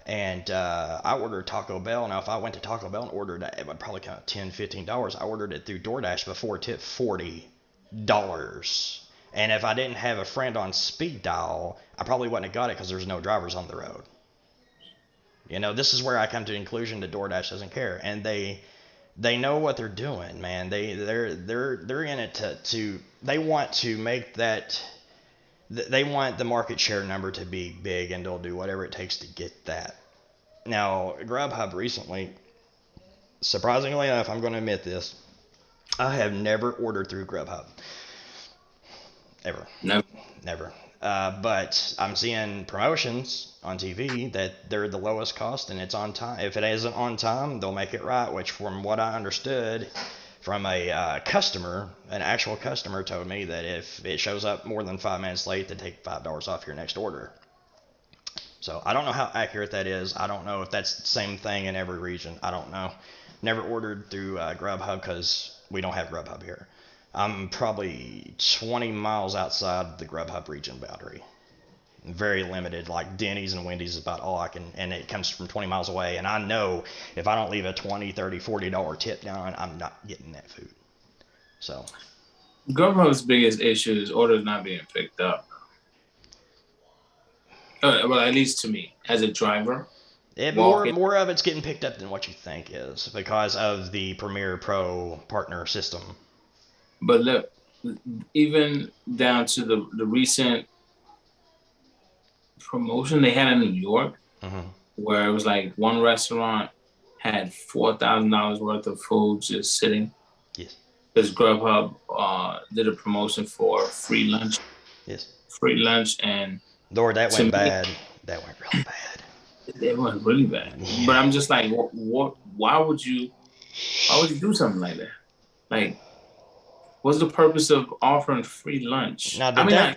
And I ordered Taco Bell. Now, if I went to Taco Bell and ordered it, it would probably come $10, $15. I ordered it through DoorDash before tip $40. And if I didn't have a friend on speed dial, I probably wouldn't have got it because there's no drivers on the road. This is where I come to the conclusion that DoorDash doesn't care, and they know what they're doing, man. They're in it to they want to make that. They want the market share number to be big, and they'll do whatever it takes to get that. Now, Grubhub recently, surprisingly enough, I'm going to admit this, I have never ordered through Grubhub. Ever. No. Never. But I'm seeing promotions on TV that they're the lowest cost and it's on time. If it isn't on time, they'll make it right, which from what I understood from a customer, an actual customer told me that if it shows up more than 5 minutes late, they take $5 off your next order. So I don't know how accurate that is. I don't know if that's the same thing in every region. I don't know. Never ordered through Grubhub because we don't have Grubhub here. I'm probably 20 miles outside the Grubhub region boundary. Very limited, like Denny's and Wendy's is about all I can, and it comes from 20 miles away. And I know if I don't leave a $20, $30, $40 tip down, I'm not getting that food. So Grubhub's biggest issue is orders not being picked up. Well, at least to me, as a driver. More of it's getting picked up than what you think is because of the Premier Pro partner system. But look, even down to the recent promotion they had in New York, where it was like one restaurant had $4,000 worth of food just sitting. Yes. Because Grubhub did a promotion for free lunch. Yes. Free lunch and. Lord, that went bad. That went really bad. It went really bad. Yeah. But I'm just like, what? Why would you do something like that? Like. What's the purpose of offering free lunch? Now, I mean,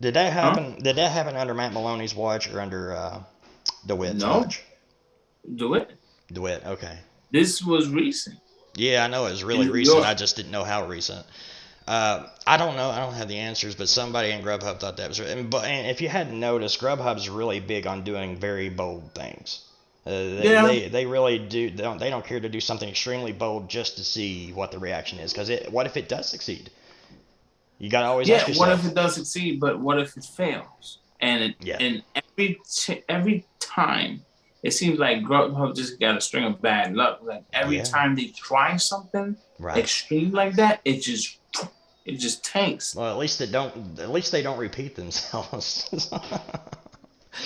did that huh? happen? Did that happen under Matt Maloney's watch or under DeWitt's No, watch? do it. DeWitt. Okay. This was recent Yeah, I know it was in really New recent. York. I just didn't know how recent. I don't know. I don't have the answers, but somebody in Grubhub thought that was. And if you hadn't noticed, Grubhub's really big on doing very bold things. Yeah, They really do. They don't care to do something extremely bold just to see what the reaction is. Because what if it does succeed? You got to always yeah. ask What if yourself. it does succeed, but what if it fails? Yeah. And every time, it seems like Grubhub just got a string of bad luck. Like every Yeah. time they try something Right. extreme like that, it just tanks. Well, at least they don't. At least they don't repeat themselves.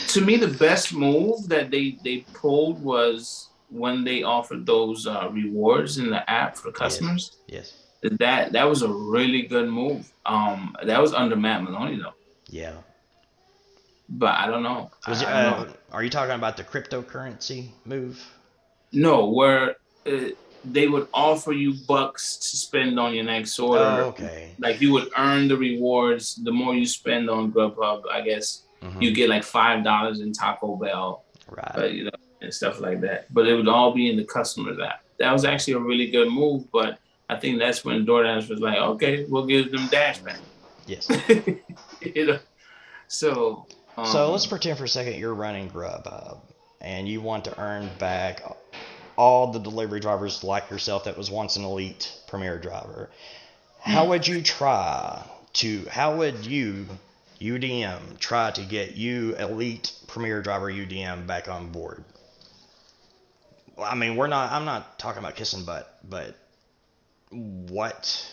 To me, the best move that they pulled was when they offered those rewards in the app for Yes. customers. Yes. That was a really good move. That was under Matt Maloney though, Yeah. but I don't know. Was it, I don't know. are you talking about the cryptocurrency move? No, where uh, they would offer you bucks to spend on your next Oh, order. okay. Like you would earn the rewards the more you spend on Grubhub. I guess you Mm-hmm. get like $5 in Taco Bell, Right. but and stuff like that. But it would all be in the customers app. That was Right. actually a really good move. But I think that's when DoorDash was like, okay, we'll give them Dash back. Yes. you know, so So let's pretend for a second you're running Grubhub and you want to earn back all the delivery drivers like yourself that was once an elite premier driver. How would you how would you, UDM, try to get you elite premier driver UDM back on board? I mean, I'm not talking about kissing butt, but what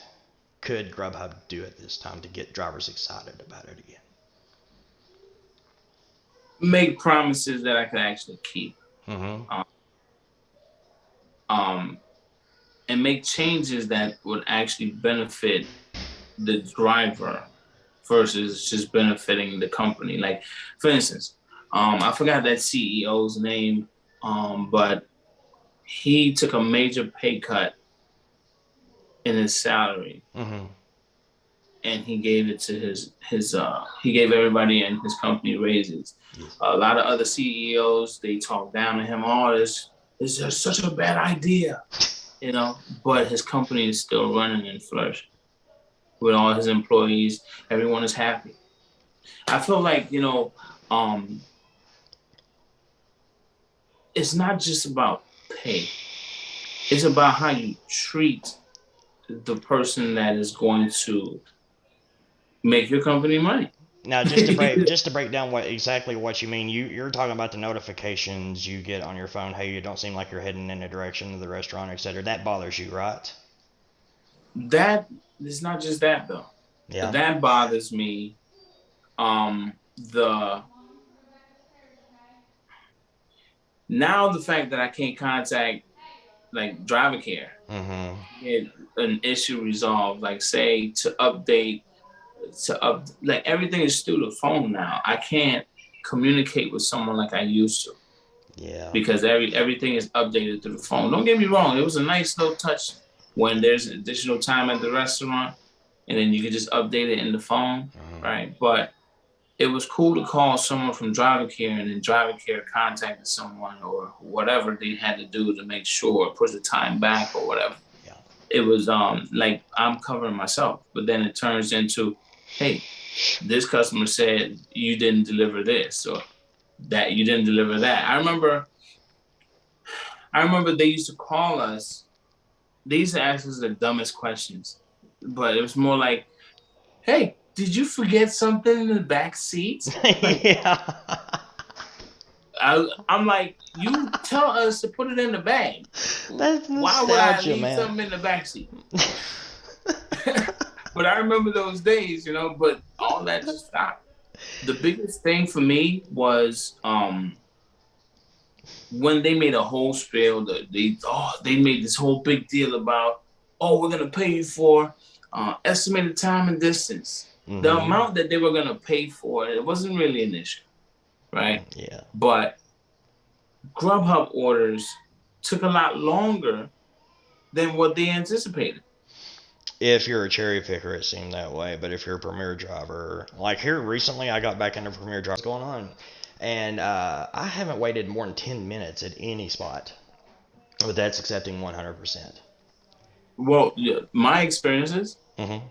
could Grubhub do at this time to get drivers excited about it again? make promises that I could actually keep. Mm-hmm. Um, um, and make changes that would actually benefit the driver versus just benefiting the company. Like, for instance, I forgot that CEO's name, but he took a major pay cut in his salary Mm-hmm. and he gave it to he gave everybody in his company raises. Yes. A lot of other CEOs, they talk down to him. Oh, this is just such a bad idea, but his company is still running and flourishing with all his employees. Everyone is happy. I feel like, it's not just about pay. It's about how you treat the person that is going to make your company money. Now, just to break down exactly what you mean, you're talking about the notifications you get on your phone. Hey, you don't seem like you're heading in the direction of the restaurant, etc. That bothers you, right? That is not just that though. Yeah. That bothers me. The Now the fact that I can't contact like driver care, Mm-hmm. get an issue resolved, like say like everything is through the phone now. I can't communicate with someone like I used to Yeah. because everything is updated through the phone. Don't get me wrong, it was a nice little touch when there's additional time at the restaurant and then you can just update it in the phone, Mm-hmm. right? But it was cool to call someone from driver care and then driver care contacted someone or whatever they had to do to make sure, push the time back or whatever. Yeah. It was like I'm covering myself, but then it turns into, hey, this customer said you didn't deliver this or that you didn't deliver that. I remember they used to call us. They used to ask us the dumbest questions, but it was more like, hey, did you forget something in the back seat? Like, Yeah. I'm like, you tell us to put it in the bag. That's Why would I nostalgia, leave man. something in the back seat? But I remember those days, but all that just stopped. The biggest thing for me was when they made a whole spiel that they made this whole big deal about, we're gonna pay you for estimated time and distance. The Mm-hmm. amount that they were gonna pay for it wasn't really an issue, right? Yeah. But Grubhub orders took a lot longer than what they anticipated. If you're a cherry picker, it seemed that way. But if you're a Premier driver, like here recently, I got back into Premier driver. What's going on? And I haven't waited more than 10 minutes at any spot. But that's accepting 100%. Well, yeah, my experiences, Mm-hmm.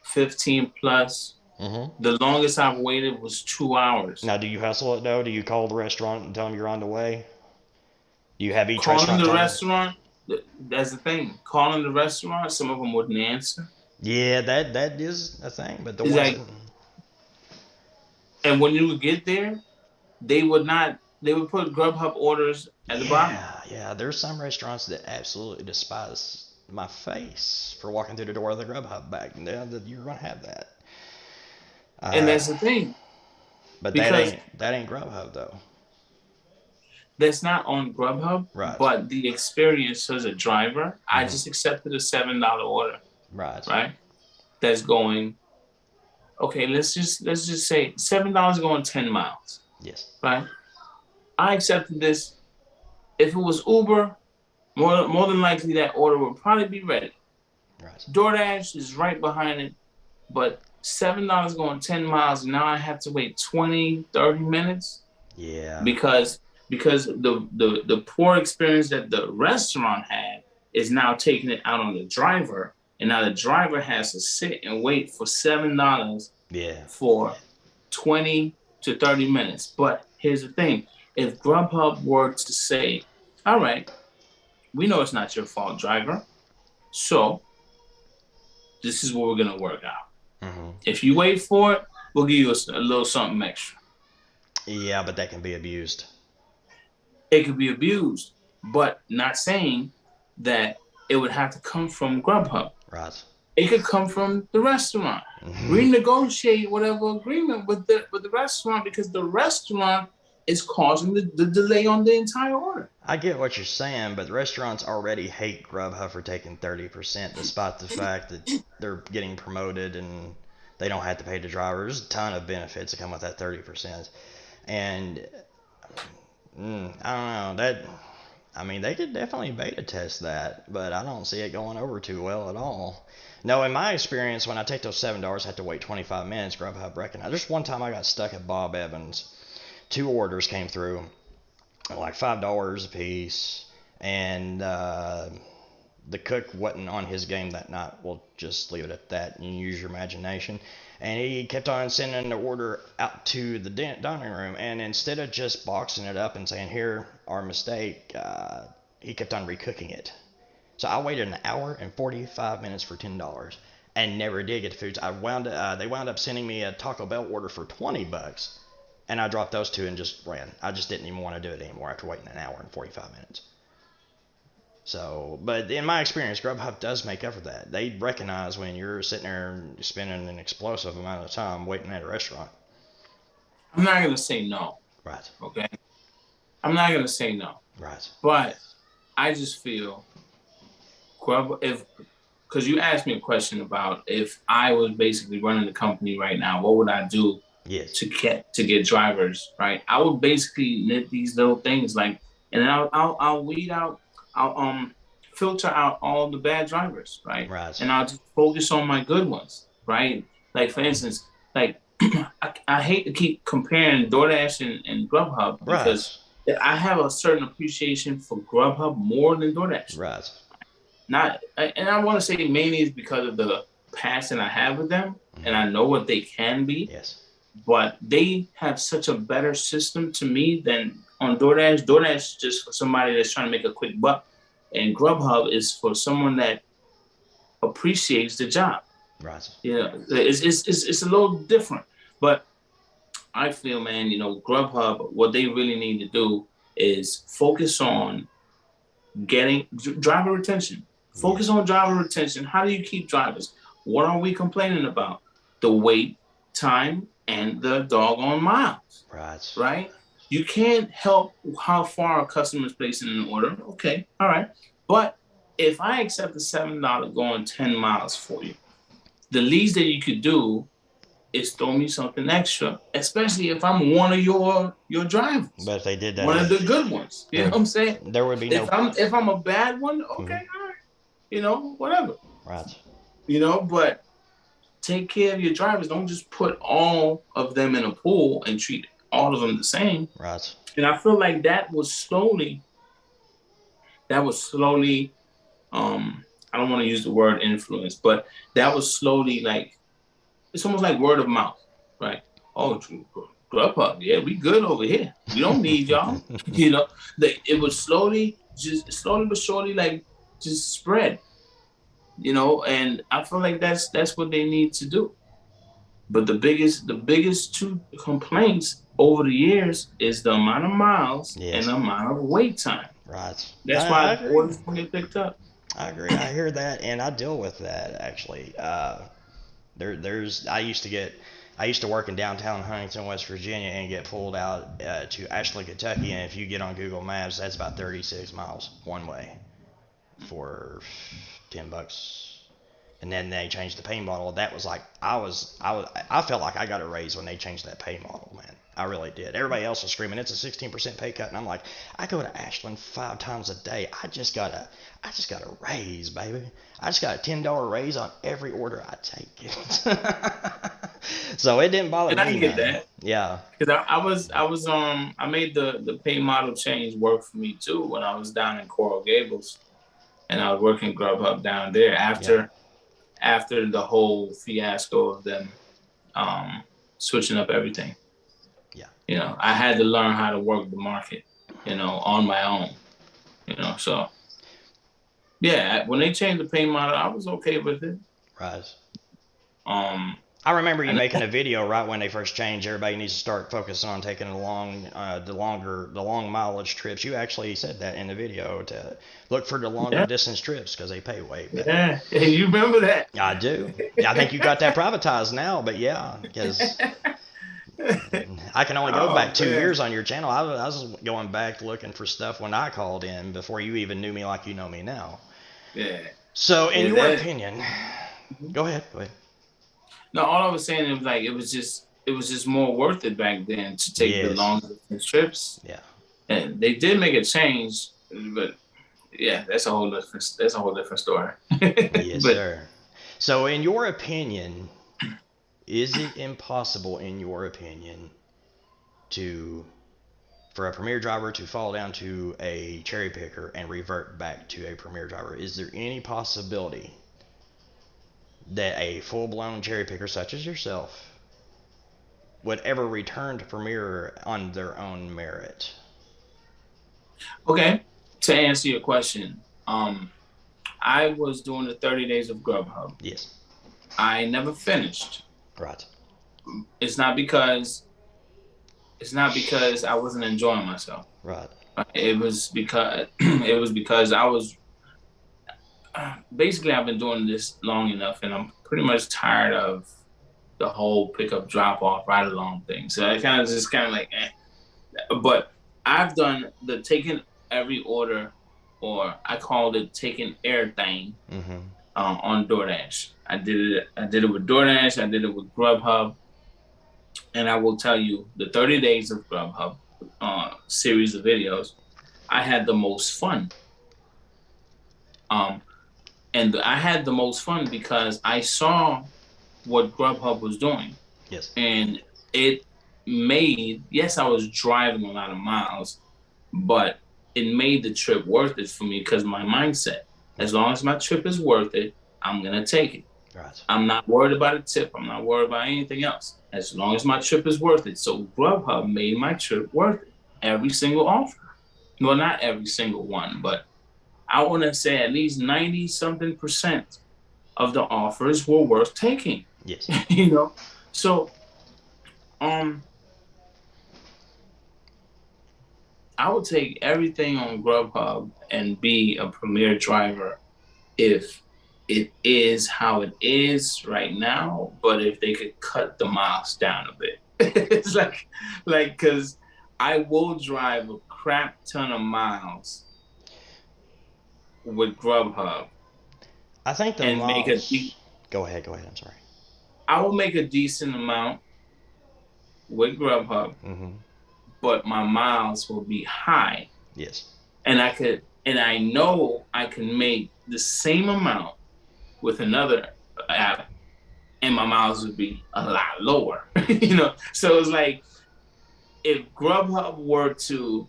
15 plus. Mm-hmm. The longest I've waited was 2 hours. Now, do you hustle it though? Do you call the restaurant and tell them you're on the way? Do you have each Calling restaurant the tell them? restaurant, that's the thing. Calling the restaurant, some of them wouldn't answer. Yeah, that is a thing. But the It's ones that, like, and when you would get there, they would not. They would put Grubhub orders at the bottom. yeah, there's some restaurants that absolutely despise my face for walking through the door of the Grubhub bag. Yeah, that you're gonna have that. And Uh, that's the thing, but because that ain't Grubhub though. that's not on Grubhub, Right. but the experience as a driver, I Mm-hmm. just accepted a $7 order, Right. right? That's going, okay, let's just say $7 going 10 miles, Yes. right? I accepted this. If it was Uber, more than likely that order would probably be ready. Right. DoorDash is right behind it, but $7 going 10 miles, and now I have to wait 20, 30 minutes Yeah. because the poor experience that the restaurant had is now taking it out on the driver, and now the driver has to sit and wait for $7 Yeah. for 20 to 30 minutes. But here's the thing. If Grubhub were to say, all right, we know it's not your fault, driver, so this is what we're going to work out. Mm-hmm. If you wait for it, we'll give you a little something extra. Yeah, but that can be abused. It could be abused, but not saying that it would have to come from Grubhub. Right. It could come from the restaurant. Mm-hmm. Renegotiate whatever agreement with the restaurant, because the restaurant is causing the delay on the entire order. I get what you're saying, but restaurants already hate Grubhub for taking 30%, despite the fact that they're getting promoted and they don't have to pay the driver. There's a ton of benefits that come with that 30%. And I don't know that. I mean, they could definitely beta test that, but I don't see it going over too well at all. No, in my experience, when I take those $7, I have to wait 25 minutes. Grubhub recognized. There's one time I got stuck at Bob Evans. 2 orders came through, like $5 a piece, and the cook wasn't on his game that night. We'll just leave it at that and use your imagination. And he kept on sending the order out to the dining room, and instead of just boxing it up and saying, here, our mistake, he kept on recooking it. So I waited an hour and 45 minutes for $10 and never did get the foods. They wound up sending me a Taco Bell order for $20, and I dropped those 2 and just ran. I just didn't even want to do it anymore after waiting an hour and 45 minutes. So, but in my experience, Grubhub does make up for that. They recognize when you're sitting there spending an explosive amount of time waiting at a restaurant. I'm not going to say no. Right. Okay? I'm not going to say no. Right. But I just feel because you asked me a question about if I was basically running the company right now, what would I do Yes. to get drivers, right? I would basically knit these little things like, and then I'll weed out, I'll filter out all the bad drivers, right? Right. And I'll just focus on my good ones, right? Like for instance, like I hate to keep comparing DoorDash and Grubhub because I have a certain appreciation for Grubhub more than DoorDash. Right. And I want to say mainly is because of the passion I have with them, and I know what they can be. Yes. But they have such a better system to me than on DoorDash. DoorDash is just for somebody that's trying to make a quick buck, and Grubhub is for someone that appreciates the job. Right. Yeah, it's a little different, but I feel, man, Grubhub, what they really need to do is focus on getting driver retention. Focus on driver retention. How do you keep drivers? What are we complaining about? The wait time and the doggone miles. Right. Right? You can't help how far a customer is placing an order. Okay, all right. But if I accept the $7 going 10 miles for you, the least that you could do is throw me something extra, especially if I'm one of your drivers. But if they did that, one of the good ones. You know what I'm saying? There would be no. If I'm a bad one, okay, all right. Whatever. Right. But take care of your drivers. Don't just put all of them in a pool and treat all of them the same. Right. And I feel like that was slowly, I don't want to use the word influence, but that was slowly like, it's almost like word of mouth, right? Oh, Grubhub, yeah, we good over here. We don't need y'all. It was slowly but surely, like, just spread, and I feel like that's what they need to do. But the biggest two complaints over the years is the amount of miles and Yes. the amount of wait time. Right. That's I why agree. orders don't get picked up. I agree. I hear that, and I deal with that actually. There's I used to work in downtown Huntington, West Virginia, and get pulled out to Ashland, Kentucky. And if you get on Google Maps, that's about 36 miles one way for $10. And then they changed the pay model. That was like I felt like I got a raise when they changed that pay model, man. I really did. Everybody else was screaming it's a 16% pay cut, and I'm like, I go to Ashland 5 times a day. I just got a raise, baby. I just got a $10 raise on every order I take it. So it didn't bother And I me get none. that Yeah. because I made the pay model change work for me too when I was down in Coral Gables and I was working Grubhub down there Yeah. after the whole fiasco of them switching up everything. Yeah. I had to learn how to work the market, on my own. So yeah, when they changed the pay model, I was okay with it. Right. Um, I remember you and making a video right when they first changed. Everybody needs to start focusing on taking the long mileage trips. You actually said that in the video to look for the longer yeah, distance trips because they pay way better. yeah, you remember that? I do. I think you got that privatized now, but yeah, because I can only go back Oh two man, years on your channel. I was going back looking for stuff when I called in before you even knew me like you know me now. yeah, So, in yeah. your opinion, go ahead. Go ahead. No, all I was saying it was like it was just more worth it back then to take the Yes. long distance trips, Yeah. and they did make a change, but yeah, that's a whole different story. Yes, But sir. So, in your opinion, is it impossible, in your opinion, to for a premier driver to fall down to a cherry picker and revert back to a premier driver? Is there any possibility that a full-blown cherry picker such as yourself would ever return to premier on their own merit? okay, to answer your question, I was doing the 30 days of Grubhub. Yes. I never finished. Right. It's not because I wasn't enjoying myself. Right. It was because I was basically I've been doing this long enough, and I'm pretty much tired of the whole pickup drop off ride along thing. So I kind of like, but I've done the taking every order, or I called it taking everything Mm-hmm. on Doordash. I did it. I did it with Doordash. I did it with Grubhub, and I will tell you, the 30 days of Grubhub series of videos, I had the most fun. Um, and I had the most fun because I saw what Grubhub was doing, Yes. and it made, yes, I was driving a lot of miles, but it made the trip worth it for me because my mindset, as long as my trip is worth it, I'm gonna take it. Right. I'm not worried about a tip. I'm not worried about anything else. As long as my trip is worth it. So Grubhub made my trip worth it. Every single offer. Well, not every single one, but I want to say at least 90 something percent of the offers were worth taking. Yes. you know? So um I would take everything on Grubhub and be a premier driver if it is how it is right now, but if they could cut the miles down a bit. It's like because I will drive a crap ton of miles with Grubhub I think the and miles. Go ahead. Go ahead. I'm sorry. I will make a decent amount with Grubhub, Mm-hmm. but my miles will be high. Yes. And I know I can make the same amount with another app, and my miles would be a lot lower. So it's like if Grubhub were to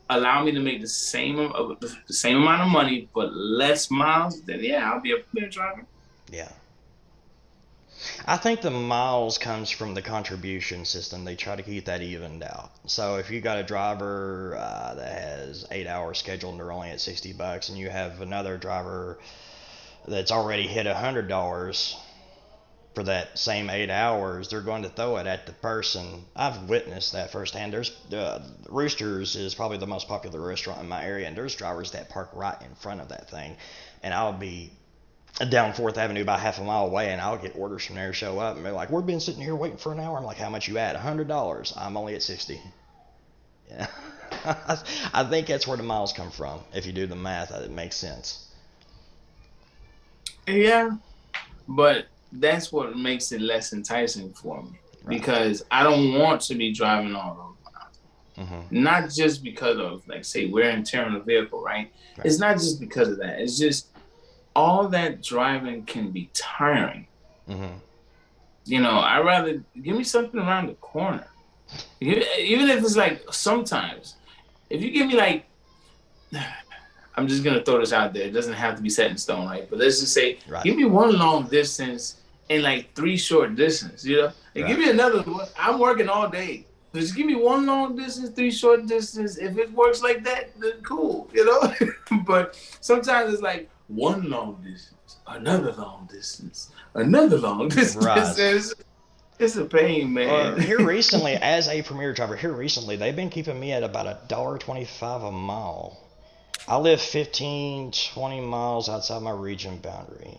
allow me to make the same amount of money but less miles, then yeah, I'll be a Premier driver. Yeah. I think the miles comes from the contribution system. They try to keep that evened out. So if you got a driver that has 8 hours scheduled and they're only at $60, and you have another driver that's already hit $100 for that same 8 hours, they're going to throw it at the person. I've witnessed that firsthand. There's Roosters is probably the most popular restaurant in my area, and there's drivers that park right in front of that thing, and I'll be down 4th Avenue about half a mile away, and I'll get orders from there show up, and they're like, "We've been sitting here waiting for an hour." I'm like, "How much you at?" $100. I'm only at 60. Yeah. I think that's where the miles come from. If you do the math, it makes sense. Yeah, but that's what makes it less enticing for me, Right. because I don't want to be driving all those miles. Mm-hmm. Not just because of, like, say, wear and tear on the vehicle, right? It's not just because of that. It's just all that driving can be tiring. Mm-hmm. I'd rather give me something around the corner. Even if it's like, sometimes, if you give me, like, I'm just going to throw this out there. It doesn't have to be set in stone, right? But let's just say, give me one long distance and like 3 short distance, and give me another one. I'm working all day. Just give me one long distance, 3 short distance. If it works like that, then cool, But sometimes it's like one long distance, another long distance, another long distance. Right. It's a pain, man. Here recently, as a Premier driver, they've been keeping me at about $1.25 a mile. I live 15, 20 miles outside my region boundary.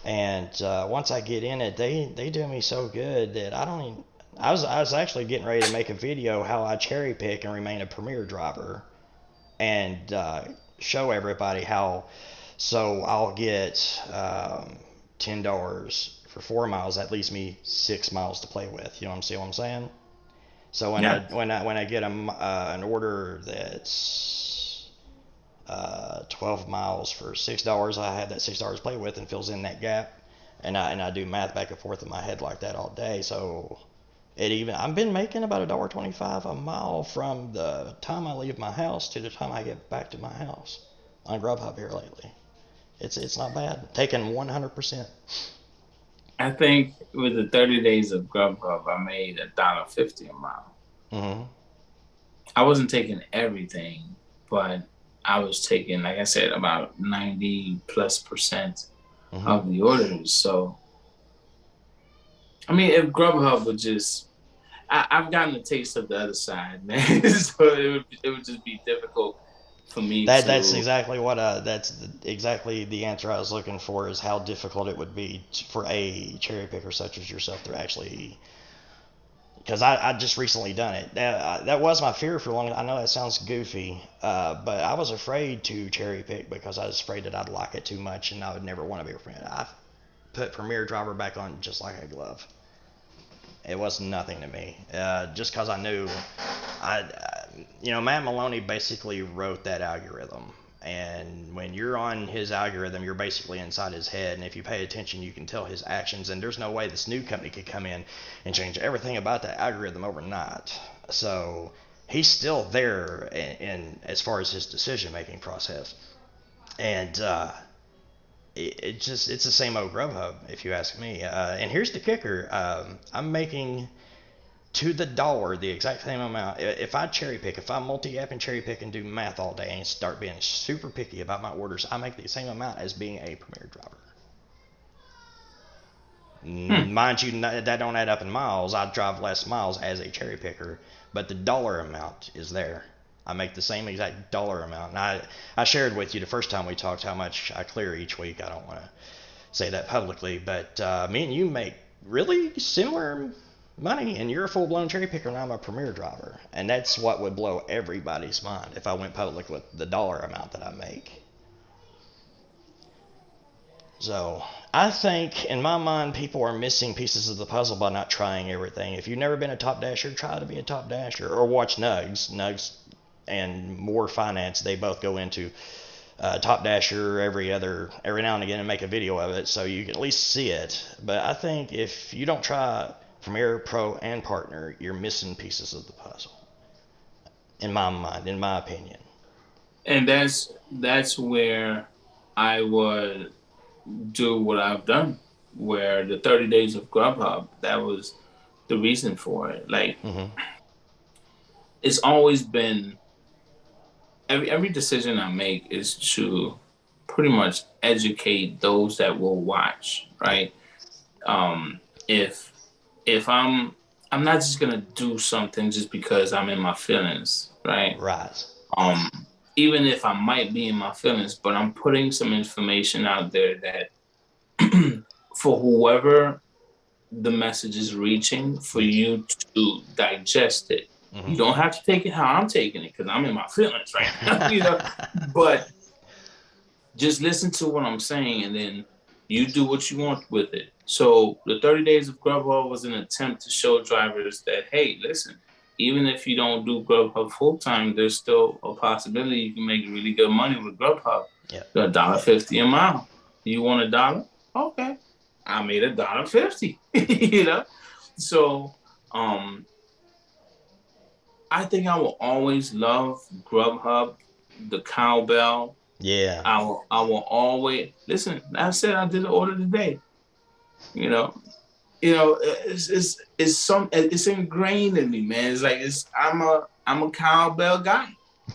And once I get in it, they do me so good that I don't even. I was actually getting ready to make a video how I cherry pick and remain a Premier driver, and show everybody how. So I'll get $10 for 4 miles. That leaves me 6 miles to play with. You know what I'm saying? So when I get an order that's 12 miles for $6, I have that $6 to play with and fills in that gap, and I do math back and forth in my head like that all day. So I've been making about $1.25 a mile from the time I leave my house to the time I get back to my house on Grubhub here lately. It's not bad. Taking 100%. I think with the 30 days of Grubhub, I made $1.50 a mile. Mm-hmm. I wasn't taking everything, but I was taking, like I said, about 90+% of the orders. So, I mean, if Grubhub would just, I've gotten a taste of the other side, man. So it would just be difficult for me. That's exactly what exactly the answer I was looking for, is how difficult it would be for a cherry picker such as yourself to actually. Because I just recently done it. That was my fear for a long time. I know that sounds goofy, but I was afraid to cherry pick because I was afraid that I'd like it too much and I would never want to be a Premier. I put Premier driver back on just like a glove. It was nothing to me, just because I knew. Matt Maloney basically wrote that algorithm. And when you're on his algorithm, you're basically inside his head. And if you pay attention, you can tell his actions. And there's no way this new company could come in and change everything about that algorithm overnight. So he's still there in as far as his decision-making process. And it's the same old Grubhub, if you ask me. And here's the kicker. I'm making to the dollar the exact same amount. If I cherry pick, if I multi-app and cherry pick and do math all day and start being super picky about my orders, I make the same amount as being a Premier driver. Mind you, that don't add up in miles. I drive less miles as a cherry picker, but the dollar amount is there. I make the same exact dollar amount. And I shared with you the first time we talked how much I clear each week. I don't want to say that publicly, but me and you make really similar money, and you're a full-blown cherry picker and I'm a Premier driver, and that's what would blow everybody's mind if I went public with the dollar amount that I make. So I think in my mind people are missing pieces of the puzzle by not trying everything. If you've never been a top dasher, try to be a top dasher, or watch Nugs and More Finance. They both go into Top Dasher every now and again and make a video of it so you can at least see it. But I think if you don't try Premiere Pro and Partner, you're missing pieces of the puzzle. In my mind, in my opinion. And that's where I would do what I've done. Where the 30 days of Grubhub, that was the reason for it. Like, it's always been every decision I make is to pretty much educate those that will watch, right? If I'm not just gonna do something just because I'm in my feelings, right? Right. Even if I might be in my feelings, but I'm putting some information out there that for whoever the message is reaching, for you to digest it. You don't have to take it how I'm taking it because I'm in my feelings right now, you know. But just listen to what I'm saying, and then you do what you want with it. So the 30 days of Grubhub was an attempt to show drivers that, hey, listen, even if you don't do Grubhub full time, there's still a possibility you can make really good money with Grubhub. Yeah. $1.50 a mile. You want $1? Okay, I made $1.50. You know, so I think I will always love Grubhub, the cowbell. Yeah. I will always listen. I said I did an order today. You know, it's ingrained in me, man. It's like I'm a cowbell guy.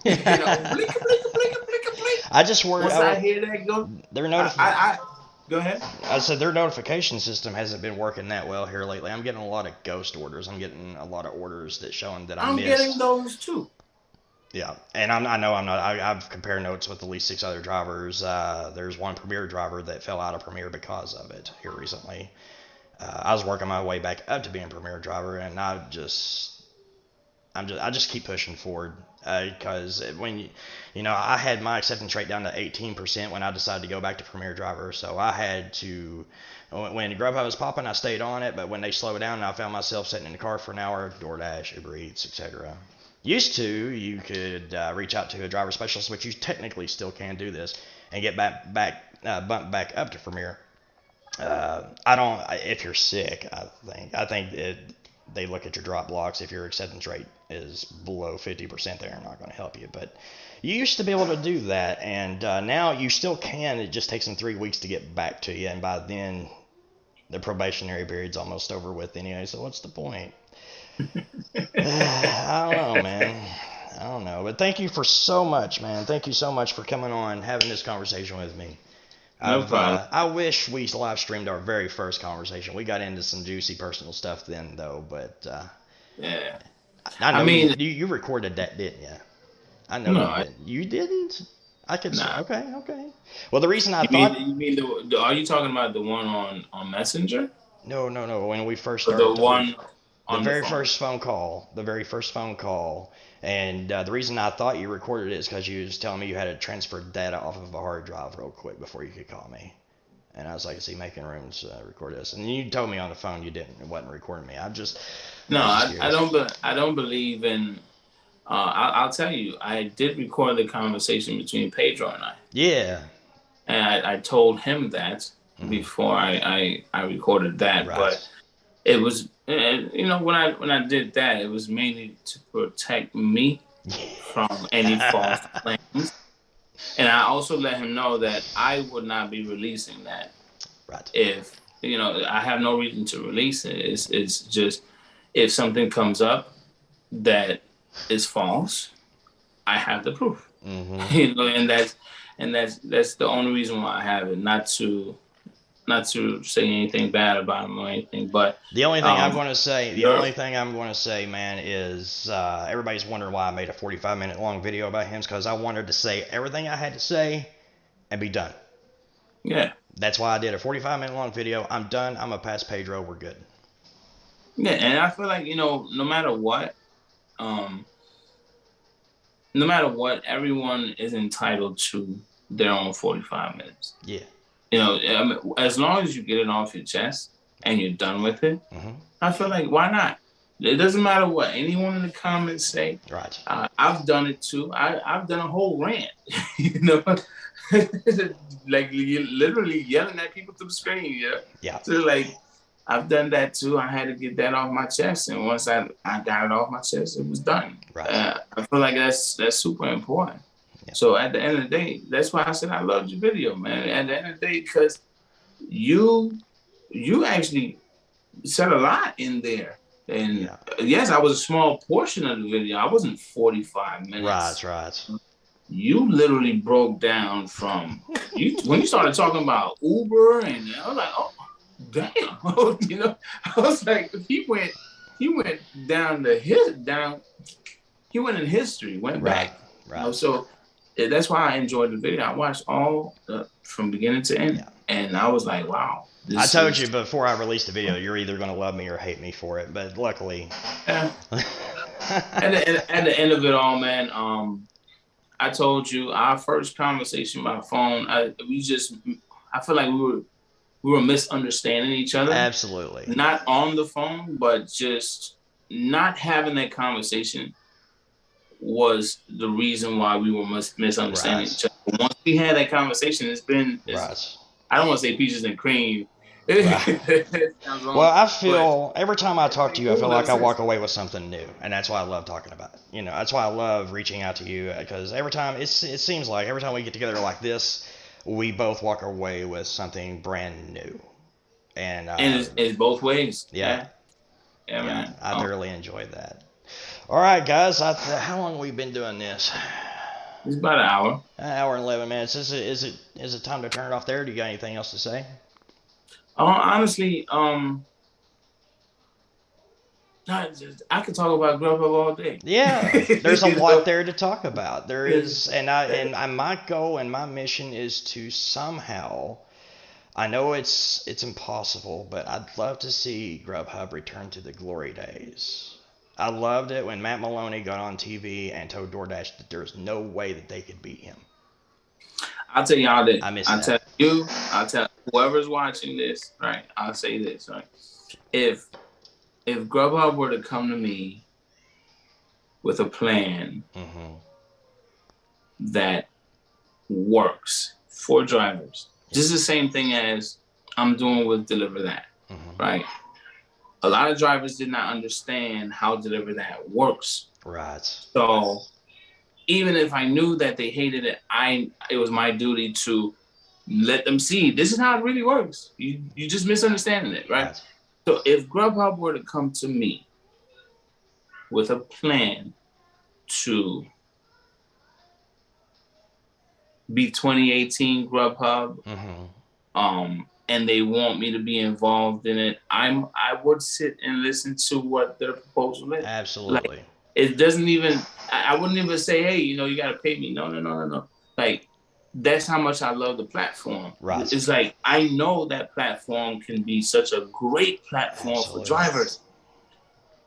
You know, blink, blink, blink, blink, blink. I just worry. Once I hear that go, go ahead. I said their notification system hasn't been working that well here lately. I'm getting a lot of ghost orders. I'm getting a lot of orders that showing that I missed. I'm getting those too. Yeah, and I know I'm not. I've compared notes with at least 6 other drivers. There's one Premier driver that fell out of Premier because of it here recently. I was working my way back up to being Premier driver, and I just keep pushing forward because when I had my acceptance rate down to 18% when I decided to go back to Premier driver, so I had to. When Grubhub was popping, I stayed on it, but when they slowed down, I found myself sitting in the car for an hour, Doordash, Uber Eats, etc. Used to, you could reach out to a driver specialist, which you technically still can do this, and get bumped back up to Premier. I don't. If you're sick, I think they look at your drop blocks. If your acceptance rate is below 50%, they're not going to help you. But you used to be able to do that, and now you still can. It just takes them 3 weeks to get back to you, and by then, the probationary period's almost over with anyway. So what's the point? I don't know, man. I don't know. But thank you so much, man. Thank you so much for coming on, having this conversation with me. No problem. I wish we live streamed our very first conversation. We got into some juicy personal stuff then, though. But yeah, I mean, you recorded that, didn't you? I know no, you didn't. I could. Nah. Okay. Well, the reason you mean are you talking about the one on Messenger? No. When we first started, the very first phone call, and the reason I thought you recorded it is because you was telling me you had to transfer data off of a hard drive real quick before you could call me, and I was like, "Is he making room to record this?" And you told me on the phone you didn't. It wasn't recording me. I don't believe in. I'll tell you, I did record the conversation between Pedro and I. Yeah. And I told him that before I recorded that, right. But it was, when I did that, it was mainly to protect me from any false claims. And I also let him know that I would not be releasing that. Right. If, I have no reason to release it. It's just, if something comes up that is false, I have the proof. And that's the only reason why I have it, not to say anything bad about him or anything. But the only thing I'm going to say, man, is everybody's wondering why I made a 45-minute long video about him, because I wanted to say everything I had to say and be done. Yeah. That's why I did a 45-minute long video. I'm done. I'm a pass Pedro. We're good. Yeah, and I feel like, no matter what, everyone is entitled to their own 45 minutes. Yeah. As long as you get it off your chest and you're done with it, I feel like, why not? It doesn't matter what anyone in the comments say. Right. I've done it too. I've done a whole rant, like literally yelling at people through the screen. Yeah. Yeah. So like I've done that too. I had to get that off my chest, and once I got it off my chest, it was done. Right. I feel like that's super important. Yeah. So at the end of the day, that's why I said I loved your video, man. At the end of the day, because you actually said a lot in there. And yes, I was a small portion of the video. I wasn't 45 minutes. Right. You literally broke down from you when you started talking about Uber, and I was like, oh damn, you know, I was like, he went down he went in history, went back. Right. You know, so that's why I enjoyed the video. I watched all from beginning to end, and I was like, wow. I told you before I released the video, you're either going to love me or hate me for it, but luckily. Yeah. At the end of it all, man, I told you our first conversation by phone. I feel like we were misunderstanding each other. Absolutely. Not on the phone, but just not having that conversation was the reason why we were misunderstanding each other. Once we had that conversation, I don't want to say peaches and cream. Well, I feel every time I talk to you, I feel like I walk away with something new, and that's why I love talking about it. You know, that's why I love reaching out to you, because every time it seems like every time we get together like this, we both walk away with something brand new. And it's both ways. Yeah, man. I thoroughly enjoyed that. All right, guys, how long have we been doing this? It's about an hour. An hour and 11 minutes. Is it time to turn it off there? Do you got anything else to say? Honestly, I could talk about Grubhub all day. Yeah, there's a lot there to talk about. There is, and my goal and my mission is to somehow. I know it's impossible, but I'd love to see Grubhub return to the glory days. I loved it when Matt Maloney got on TV and told Doordash that there's no way that they could beat him. I'll tell y'all this. I'll tell whoever's watching this, right? I'll say this, right? If Grubhub were to come to me with a plan that works for drivers, this is the same thing as I'm doing with Deliver That, right? A lot of drivers did not understand how Deliver That works. Right. So even if I knew that they hated it, it was my duty to let them see this is how it really works. You just misunderstanding it, right? So if Grubhub were to come to me with a plan to be 2018 Grubhub, and they want me to be involved in it, I would sit and listen to what their proposal is. Absolutely. Like, it doesn't even, I wouldn't even say, hey, you got to pay me. No. Like, that's how much I love the platform. Right. It's like, I know that platform can be such a great platform for drivers,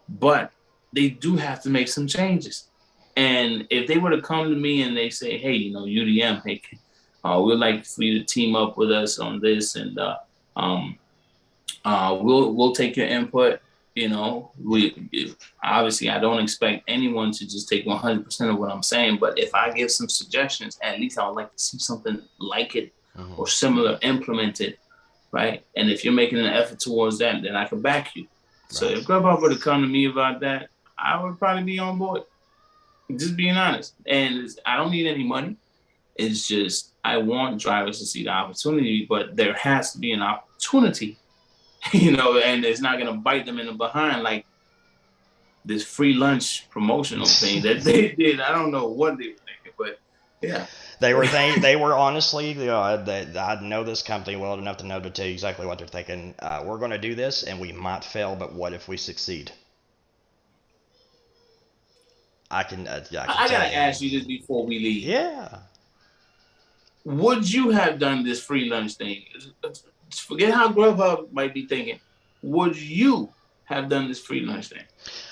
but they do have to make some changes. And if they were to come to me and they say, hey, UDM, hey, we'd like for you to team up with us on this, and we'll take your input. Obviously I don't expect anyone to just take 100% of what I'm saying, but if I give some suggestions, at least I would like to see something like it or similar implemented, right? And if you're making an effort towards that, then I can back you. Right. So if Grubhub were to come to me about that, I would probably be on board. Just being honest. And I don't need any money. It's just I want drivers to see the opportunity, but there has to be an opportunity. And it's not going to bite them in the behind like this free lunch promotional thing that they did. I don't know what they were thinking, but yeah. They were honestly, I know this company well enough to know to tell you exactly what they're thinking. We're going to do this and we might fail, but what if we succeed? I gotta ask you this before we leave. Yeah. Would you have done this free lunch thing? Forget how Grubhub might be thinking. Would you have done this free lunch thing?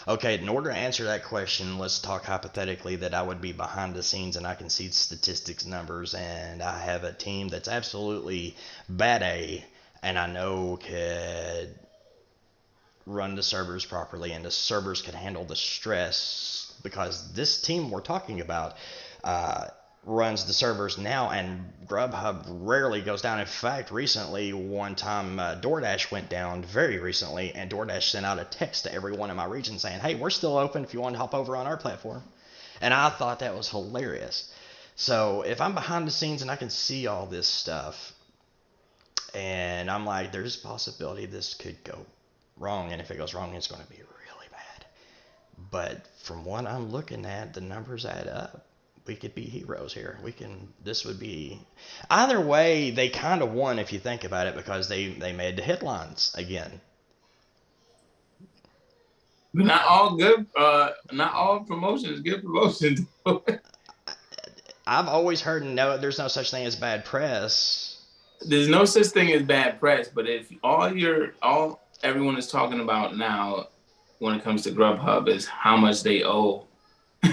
Okay, in order to answer that question, let's talk hypothetically that I would be behind the scenes and I can see statistics numbers, and I have a team that's absolutely bad A, and I know could run the servers properly, and the servers can handle the stress, because this team we're talking about, runs the servers now, and Grubhub rarely goes down. In fact, recently, one time, Doordash went down very recently, and Doordash sent out a text to everyone in my region saying, "Hey, we're still open if you want to hop over on our platform." And I thought that was hilarious. So if I'm behind the scenes and I can see all this stuff, and I'm like, there's a possibility this could go wrong, and if it goes wrong, it's going to be really bad. But from what I'm looking at, the numbers add up. We could be heroes here. This would be, either way, they kind of won if you think about it, because they made the headlines again. Not all good, not all promotions, good promotions. I've always heard there's no such thing as bad press. There's no such thing as bad press, but if all everyone is talking about now when it comes to Grubhub is how much they owe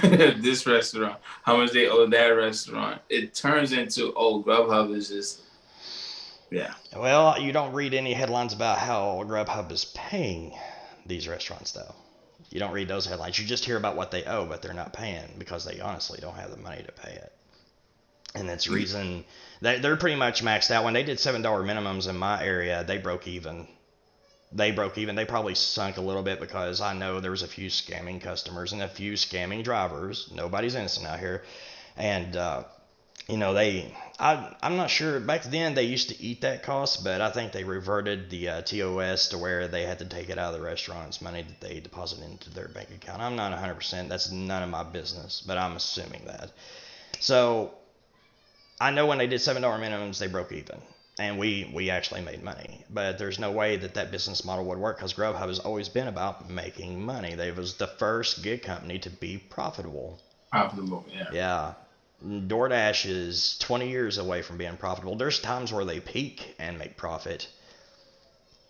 this restaurant, how much they owe that restaurant, it turns into, oh, Grubhub is just, yeah. Well, you don't read any headlines about how Grubhub is paying these restaurants, though. You don't read those headlines. You just hear about what they owe, but they're not paying because they honestly don't have the money to pay it. And that's the reason they're pretty much maxed out. When they did $7 minimums in my area, they broke even. They probably sunk a little bit because I know there was a few scamming customers and a few scamming drivers. Nobody's innocent out here. And, I'm not sure. Back then, they used to eat that cost, but I think they reverted the TOS to where they had to take it out of the restaurant's money that they deposit into their bank account. I'm not 100%. That's none of my business, but I'm assuming that. So I know when they did $7 minimums, they broke even. And we actually made money. But there's no way that business model would work because Grubhub has always been about making money. They was the first gig company to be profitable. Profitable, yeah. Yeah. DoorDash is 20 years away from being profitable. There's times where they peak and make profit,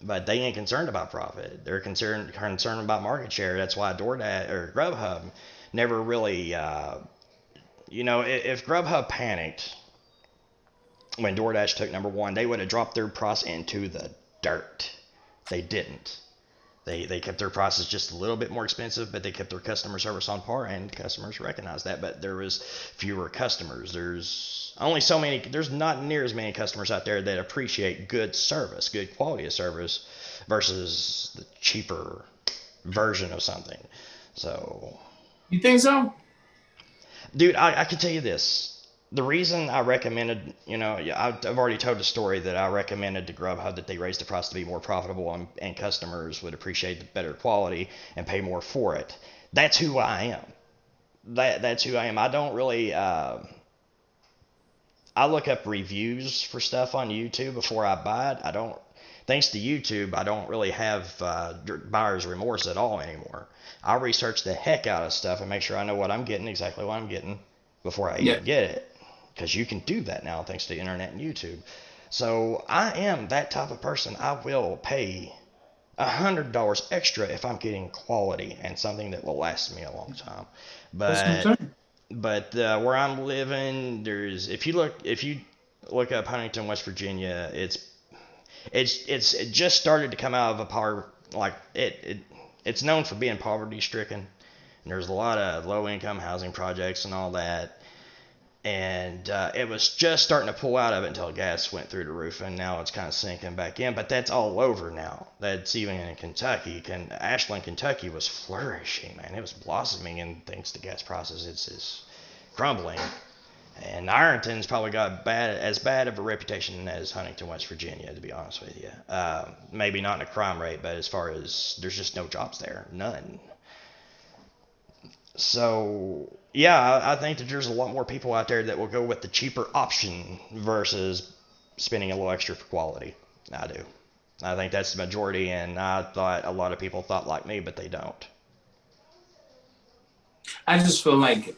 but they ain't concerned about profit. They're concerned about market share. That's why DoorDash or Grubhub never really, if Grubhub panicked when DoorDash took number one, they would have dropped their price into the dirt. They didn't. They kept their prices just a little bit more expensive, but they kept their customer service on par, and customers recognized that. But there was fewer customers. There's not near as many customers out there that appreciate good service, good quality of service, versus the cheaper version of something. So, you think so? Dude, I can tell you this. The reason I recommended, I've already told the story that I recommended to Grubhub that they raise the price to be more profitable, and customers would appreciate the better quality and pay more for it. That's who I am. That's who I am. I don't really, I look up reviews for stuff on YouTube before I buy it. Thanks to YouTube, I don't really have buyer's remorse at all anymore. I research the heck out of stuff and make sure I know what I'm getting, exactly what I'm getting, before I even get it. Because you can do that now thanks to the internet and YouTube. So I am that type of person. I will pay $100 extra if I'm getting quality and something that will last me a long time. But where I'm living, if you look up Huntington, West Virginia, it just started to come out of a power, like it's known for being poverty stricken, and there's a lot of low income housing projects and all that. And it was just starting to pull out of it until gas went through the roof, and now it's kind of sinking back in. But that's all over now. That's even in Kentucky. Ashland, Kentucky was flourishing, man. It was blossoming, and thanks to gas prices, it's crumbling. And Ironton's probably got as bad of a reputation as Huntington, West Virginia, to be honest with you. Maybe not in a crime rate, but as far as there's just no jobs there, none. So, yeah, I think that there's a lot more people out there that will go with the cheaper option versus spending a little extra for quality. I do. I think that's the majority, and I thought a lot of people thought like me, but they don't. I just feel like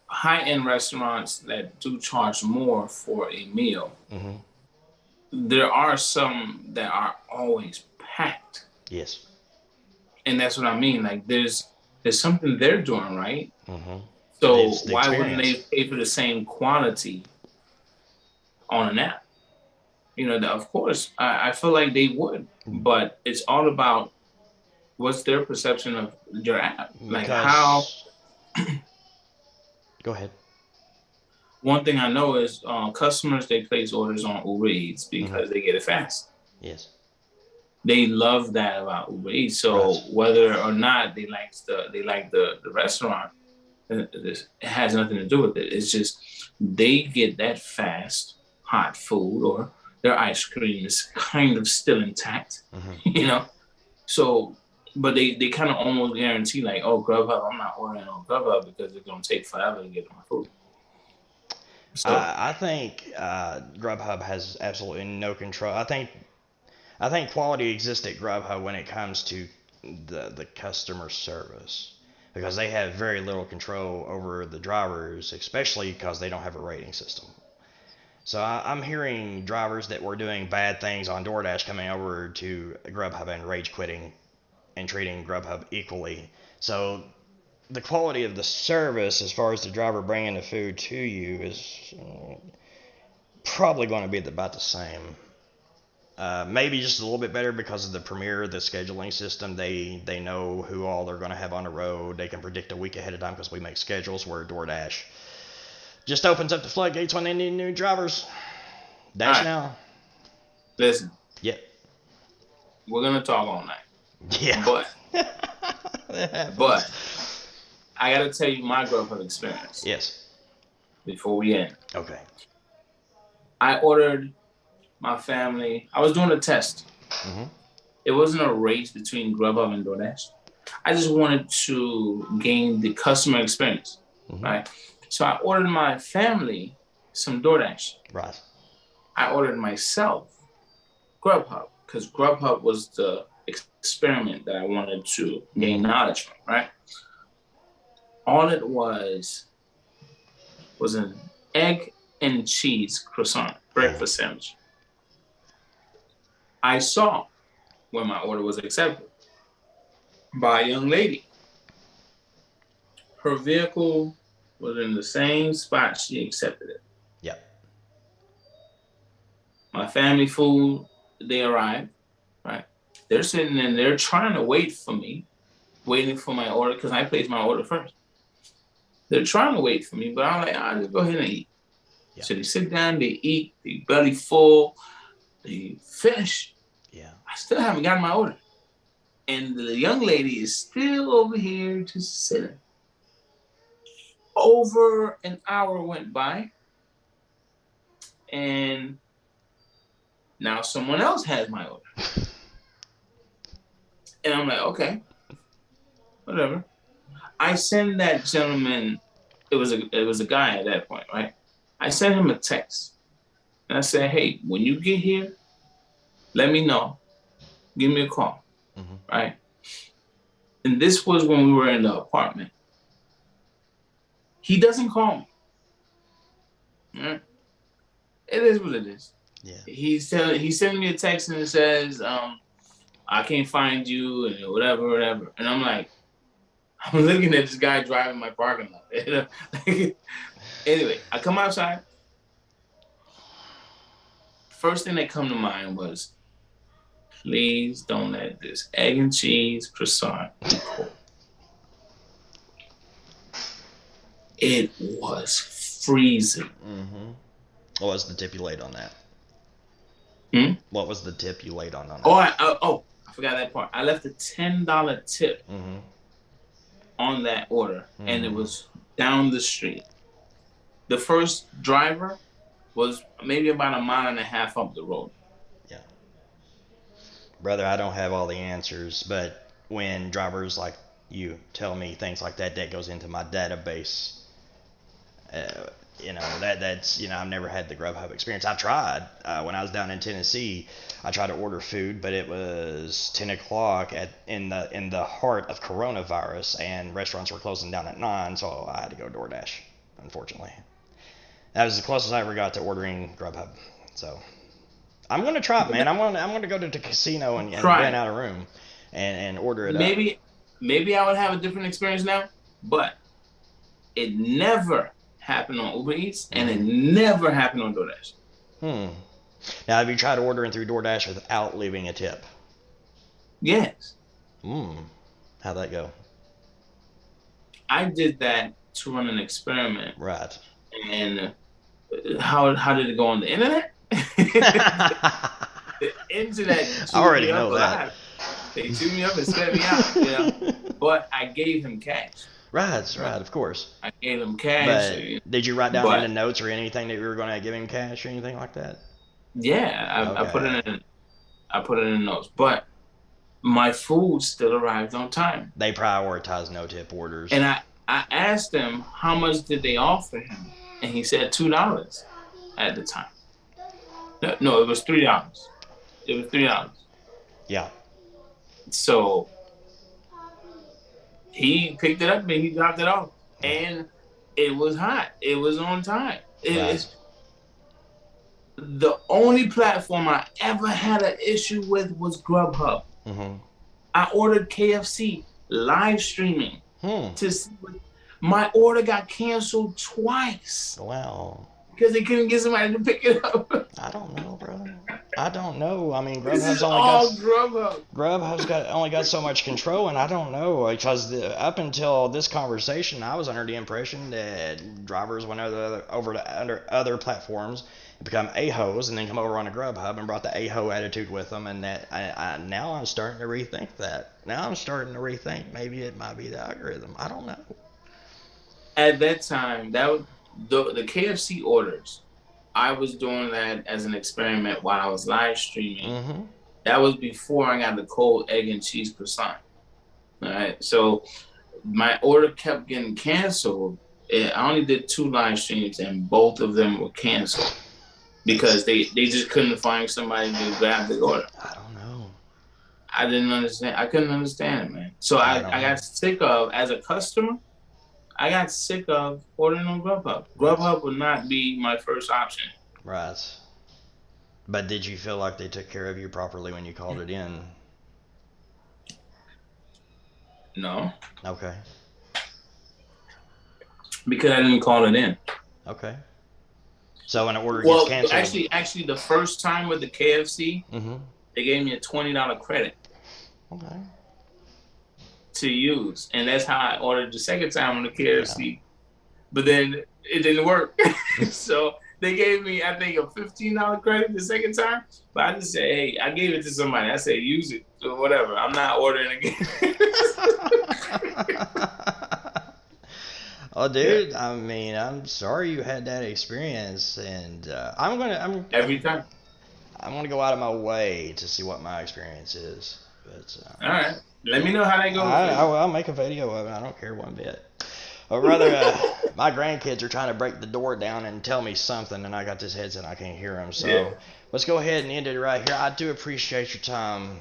high-end restaurants that do charge more for a meal, there are some that are always packed. Yes. And that's what I mean. Like, there's something they're doing right. So why wouldn't they pay for the same quality on an app? Of course, I feel like they would, but it's all about what's their perception of your app. Like how. Go ahead. One thing I know is customers, they place orders on Uber Eats Mm-hmm. because they get it fast. Yes. They love that about Uber Eats. Right. So whether or not they like the restaurant, it has nothing to do with it. It's just they get that fast hot food, or their ice cream is kind of still intact, Mm-hmm. you know. So, but they kind of almost guarantee like, oh, Grubhub, I'm not ordering on Grubhub because it's gonna take forever to get my food. So I think Grubhub has absolutely no control. I think quality exists at Grubhub when it comes to the customer service, because they have very little control over the drivers, especially because they don't have a rating system. So I'm hearing drivers that were doing bad things on DoorDash coming over to Grubhub and rage quitting and treating Grubhub equally. So the quality of the service, as far as the driver bringing the food to you, is probably going to be about the same. Maybe just a little bit better because of the Premier, the scheduling system. They know who all they're going to have on the road. They can predict a week ahead of time because we make schedules. Where DoorDash just opens up the floodgates when they need new drivers. all Dash right, now. listen, Yeah. we're gonna talk all night, Yeah. but That happens. but I gotta tell you my Grubhub experience Yes. before we end. Okay. I ordered my family. I was doing a test. Mm-hmm. It wasn't a race between Grubhub and DoorDash. I just wanted to gain the customer experience, Mm-hmm. right? So I ordered my family some DoorDash. Right. I ordered myself Grubhub because Grubhub was the experiment that I wanted to gain Mm-hmm. knowledge from, right? All it was an egg and cheese croissant Mm-hmm. breakfast sandwich. I saw when my order was accepted by a young lady. Her vehicle was in the same spot she accepted it. Yep. My family food, they arrived, right? They're sitting in there trying to wait for me, waiting for my order because I placed my order first. They're trying to wait for me, but I'm like, I'll just go ahead and eat. Yep. So they sit down, they eat, they belly full, they finish. Yeah. I still haven't gotten my order. And the young lady is still over here just sitting. Over an hour went by, and now someone else has my order. And I'm like, okay, whatever. I send that gentleman, it was a guy at that point, right? I sent him a text. And I said, hey, when you get here, let me know. Give me a call, Mm-hmm. right? And this was when we were in the apartment. He doesn't call me. Right? It is what it is. Yeah. He's sending me a text and it says, I can't find you and whatever. And I'm like, I'm looking at this guy driving my parking lot. Anyway, I come outside. First thing that come to mind was, please don't let this egg and cheese croissant be cold. It was freezing. Mm-hmm. What was the tip you laid on that? Hmm? What was the tip you laid on that? I forgot that part. I left a $10 tip Mm-hmm. on that order, and it Mm-hmm. was down the street. The first driver was maybe about a mile and a half up the road. Yeah. Brother, I don't have all the answers, but when drivers like you tell me things like that, that goes into my database. Uh, that's I've never had the Grubhub experience. I tried when I was down in Tennessee. I tried to order food, but it was 10 o'clock in the heart of coronavirus, and restaurants were closing down at 9, so I had to go DoorDash. Unfortunately, that was the closest I ever got to ordering Grubhub. So I'm gonna try it, man. I'm gonna go to the casino and rent Try out a room and order it up. maybe I would have a different experience now, but it never happened on Uber Eats and it Mm-hmm. never happened on DoorDash. Now, have you tried ordering through DoorDash without leaving a tip? Yes, How'd that go? I did that to run an experiment, Right. and How did it go on the internet? The internet I chewed already me up know that. alive. They chewed me up and spit me out. But I gave him cash. Right, Right? right, of course. I gave him cash. But did you write down in the But notes or anything that you were going to give him cash or anything like that? yeah, I put Okay. it in. I put it in the notes. But my food still arrived on time. They prioritize no tip orders. And I asked him how much did they offer him, and he said $2 at the time. No, it was $3. It was $3. Yeah. So he picked it up and he dropped it off, and it was hot. It was on time. Right. It's the only platform I ever had an issue with was Grubhub. Mm-hmm. I ordered KFC live streaming to see my order got canceled twice. Wow. Because they couldn't get somebody to pick it up. I don't know, brother. I don't know. I mean, This is all Grubhub. Grubhub's only got so much control, and I don't know because up until this conversation, I was under the impression that drivers went over to under other platforms and become a-hoes, and then come over on a Grubhub and brought the a-ho attitude with them, and that now I'm starting to rethink that. Now I'm starting to rethink maybe it might be the algorithm. I don't know. At that time, the KFC orders, I was doing that as an experiment while I was live streaming. Mm-hmm. That was before I got the cold egg and cheese croissant. All right, so my order kept getting canceled. I only did 2 live streams, and both of them were canceled because they just couldn't find somebody to grab the order. I don't know. I didn't understand. I couldn't understand it, man. So I got sick of, as a customer, I got sick of ordering on Grubhub. Grubhub would not be my first option. Right. But did you feel like they took care of you properly when you called it in? No. Okay. Because I didn't call it in. Okay. So when an order gets canceled. Actually, the first time with the KFC, they gave me a $20 credit. Okay. To use, and that's how I ordered the second time on the KFC. Yeah. But then it didn't work, so they gave me, I think, a $15 credit the second time. But I just said, hey, I gave it to somebody. I said, use it or whatever. I'm not ordering again. Oh, dude, yeah. I mean, I'm sorry you had that experience, and every time I'm gonna go out of my way to see what my experience is. But all right. Let me know how that goes. I'll make a video of it. I don't care one bit. Or rather, my grandkids are trying to break the door down and tell me something, and I got this headset and I can't hear them. So let's go ahead and end it right here. I do appreciate your time,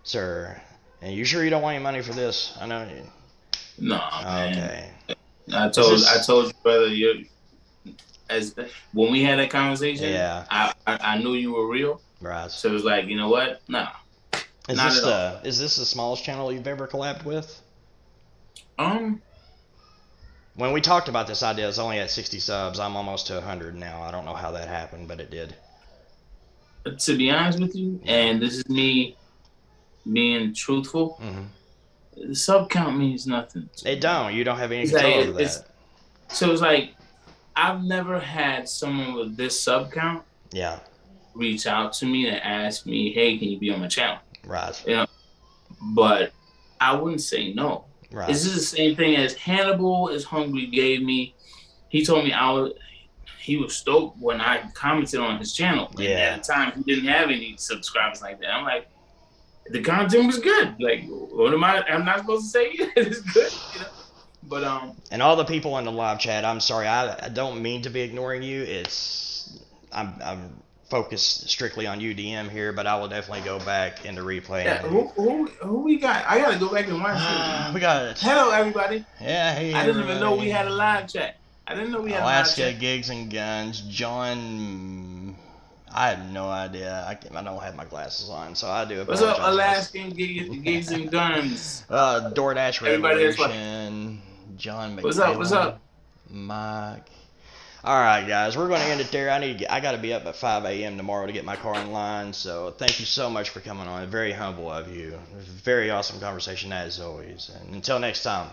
sir. And you sure you don't want any money for this? I know you. No, okay. Man. I told you, brother. When we had that conversation, I knew you were real. Right. So it was like, you know what? No. Is this the smallest channel you've ever collabed with? When we talked about this idea, it's only at 60 subs. I'm almost to 100 now. I don't know how that happened, but it did. To be honest with you, and this is me being truthful, the sub count means nothing. It don't. You don't have any control over that. So it's like, I've never had someone with this sub count reach out to me and ask me, hey, can you be on my channel? Right. You know, but I wouldn't say no. Right. This is the same thing as Hannibal is Hungry gave me. He told me he was stoked when I commented on his channel. And at the time, he didn't have any subscribers like that. I'm like, the content was good. Like, what am I? I'm not supposed to say it's good, you know. But and all the people in the live chat, I'm sorry, I don't mean to be ignoring you. I'm focused strictly on UDM here, but I will definitely go back into replay. Yeah, who we got? I gotta go back and watch it. We got it. Hello, everybody. Yeah, hey. I didn't even know we had a live chat. I didn't know we had Alaska a live chat. Gigs and Guns, John. I have no idea. I don't have my glasses on, so I do apologize. What's up, Alaskan Gigs and Guns? Doordash Revolution. John McMillan. What's up? Mike. All right, guys, we're going to end it there. I got to be up at 5 a.m. tomorrow to get my car in line. So thank you so much for coming on. Very humble of you. Very awesome conversation as always. And until next time.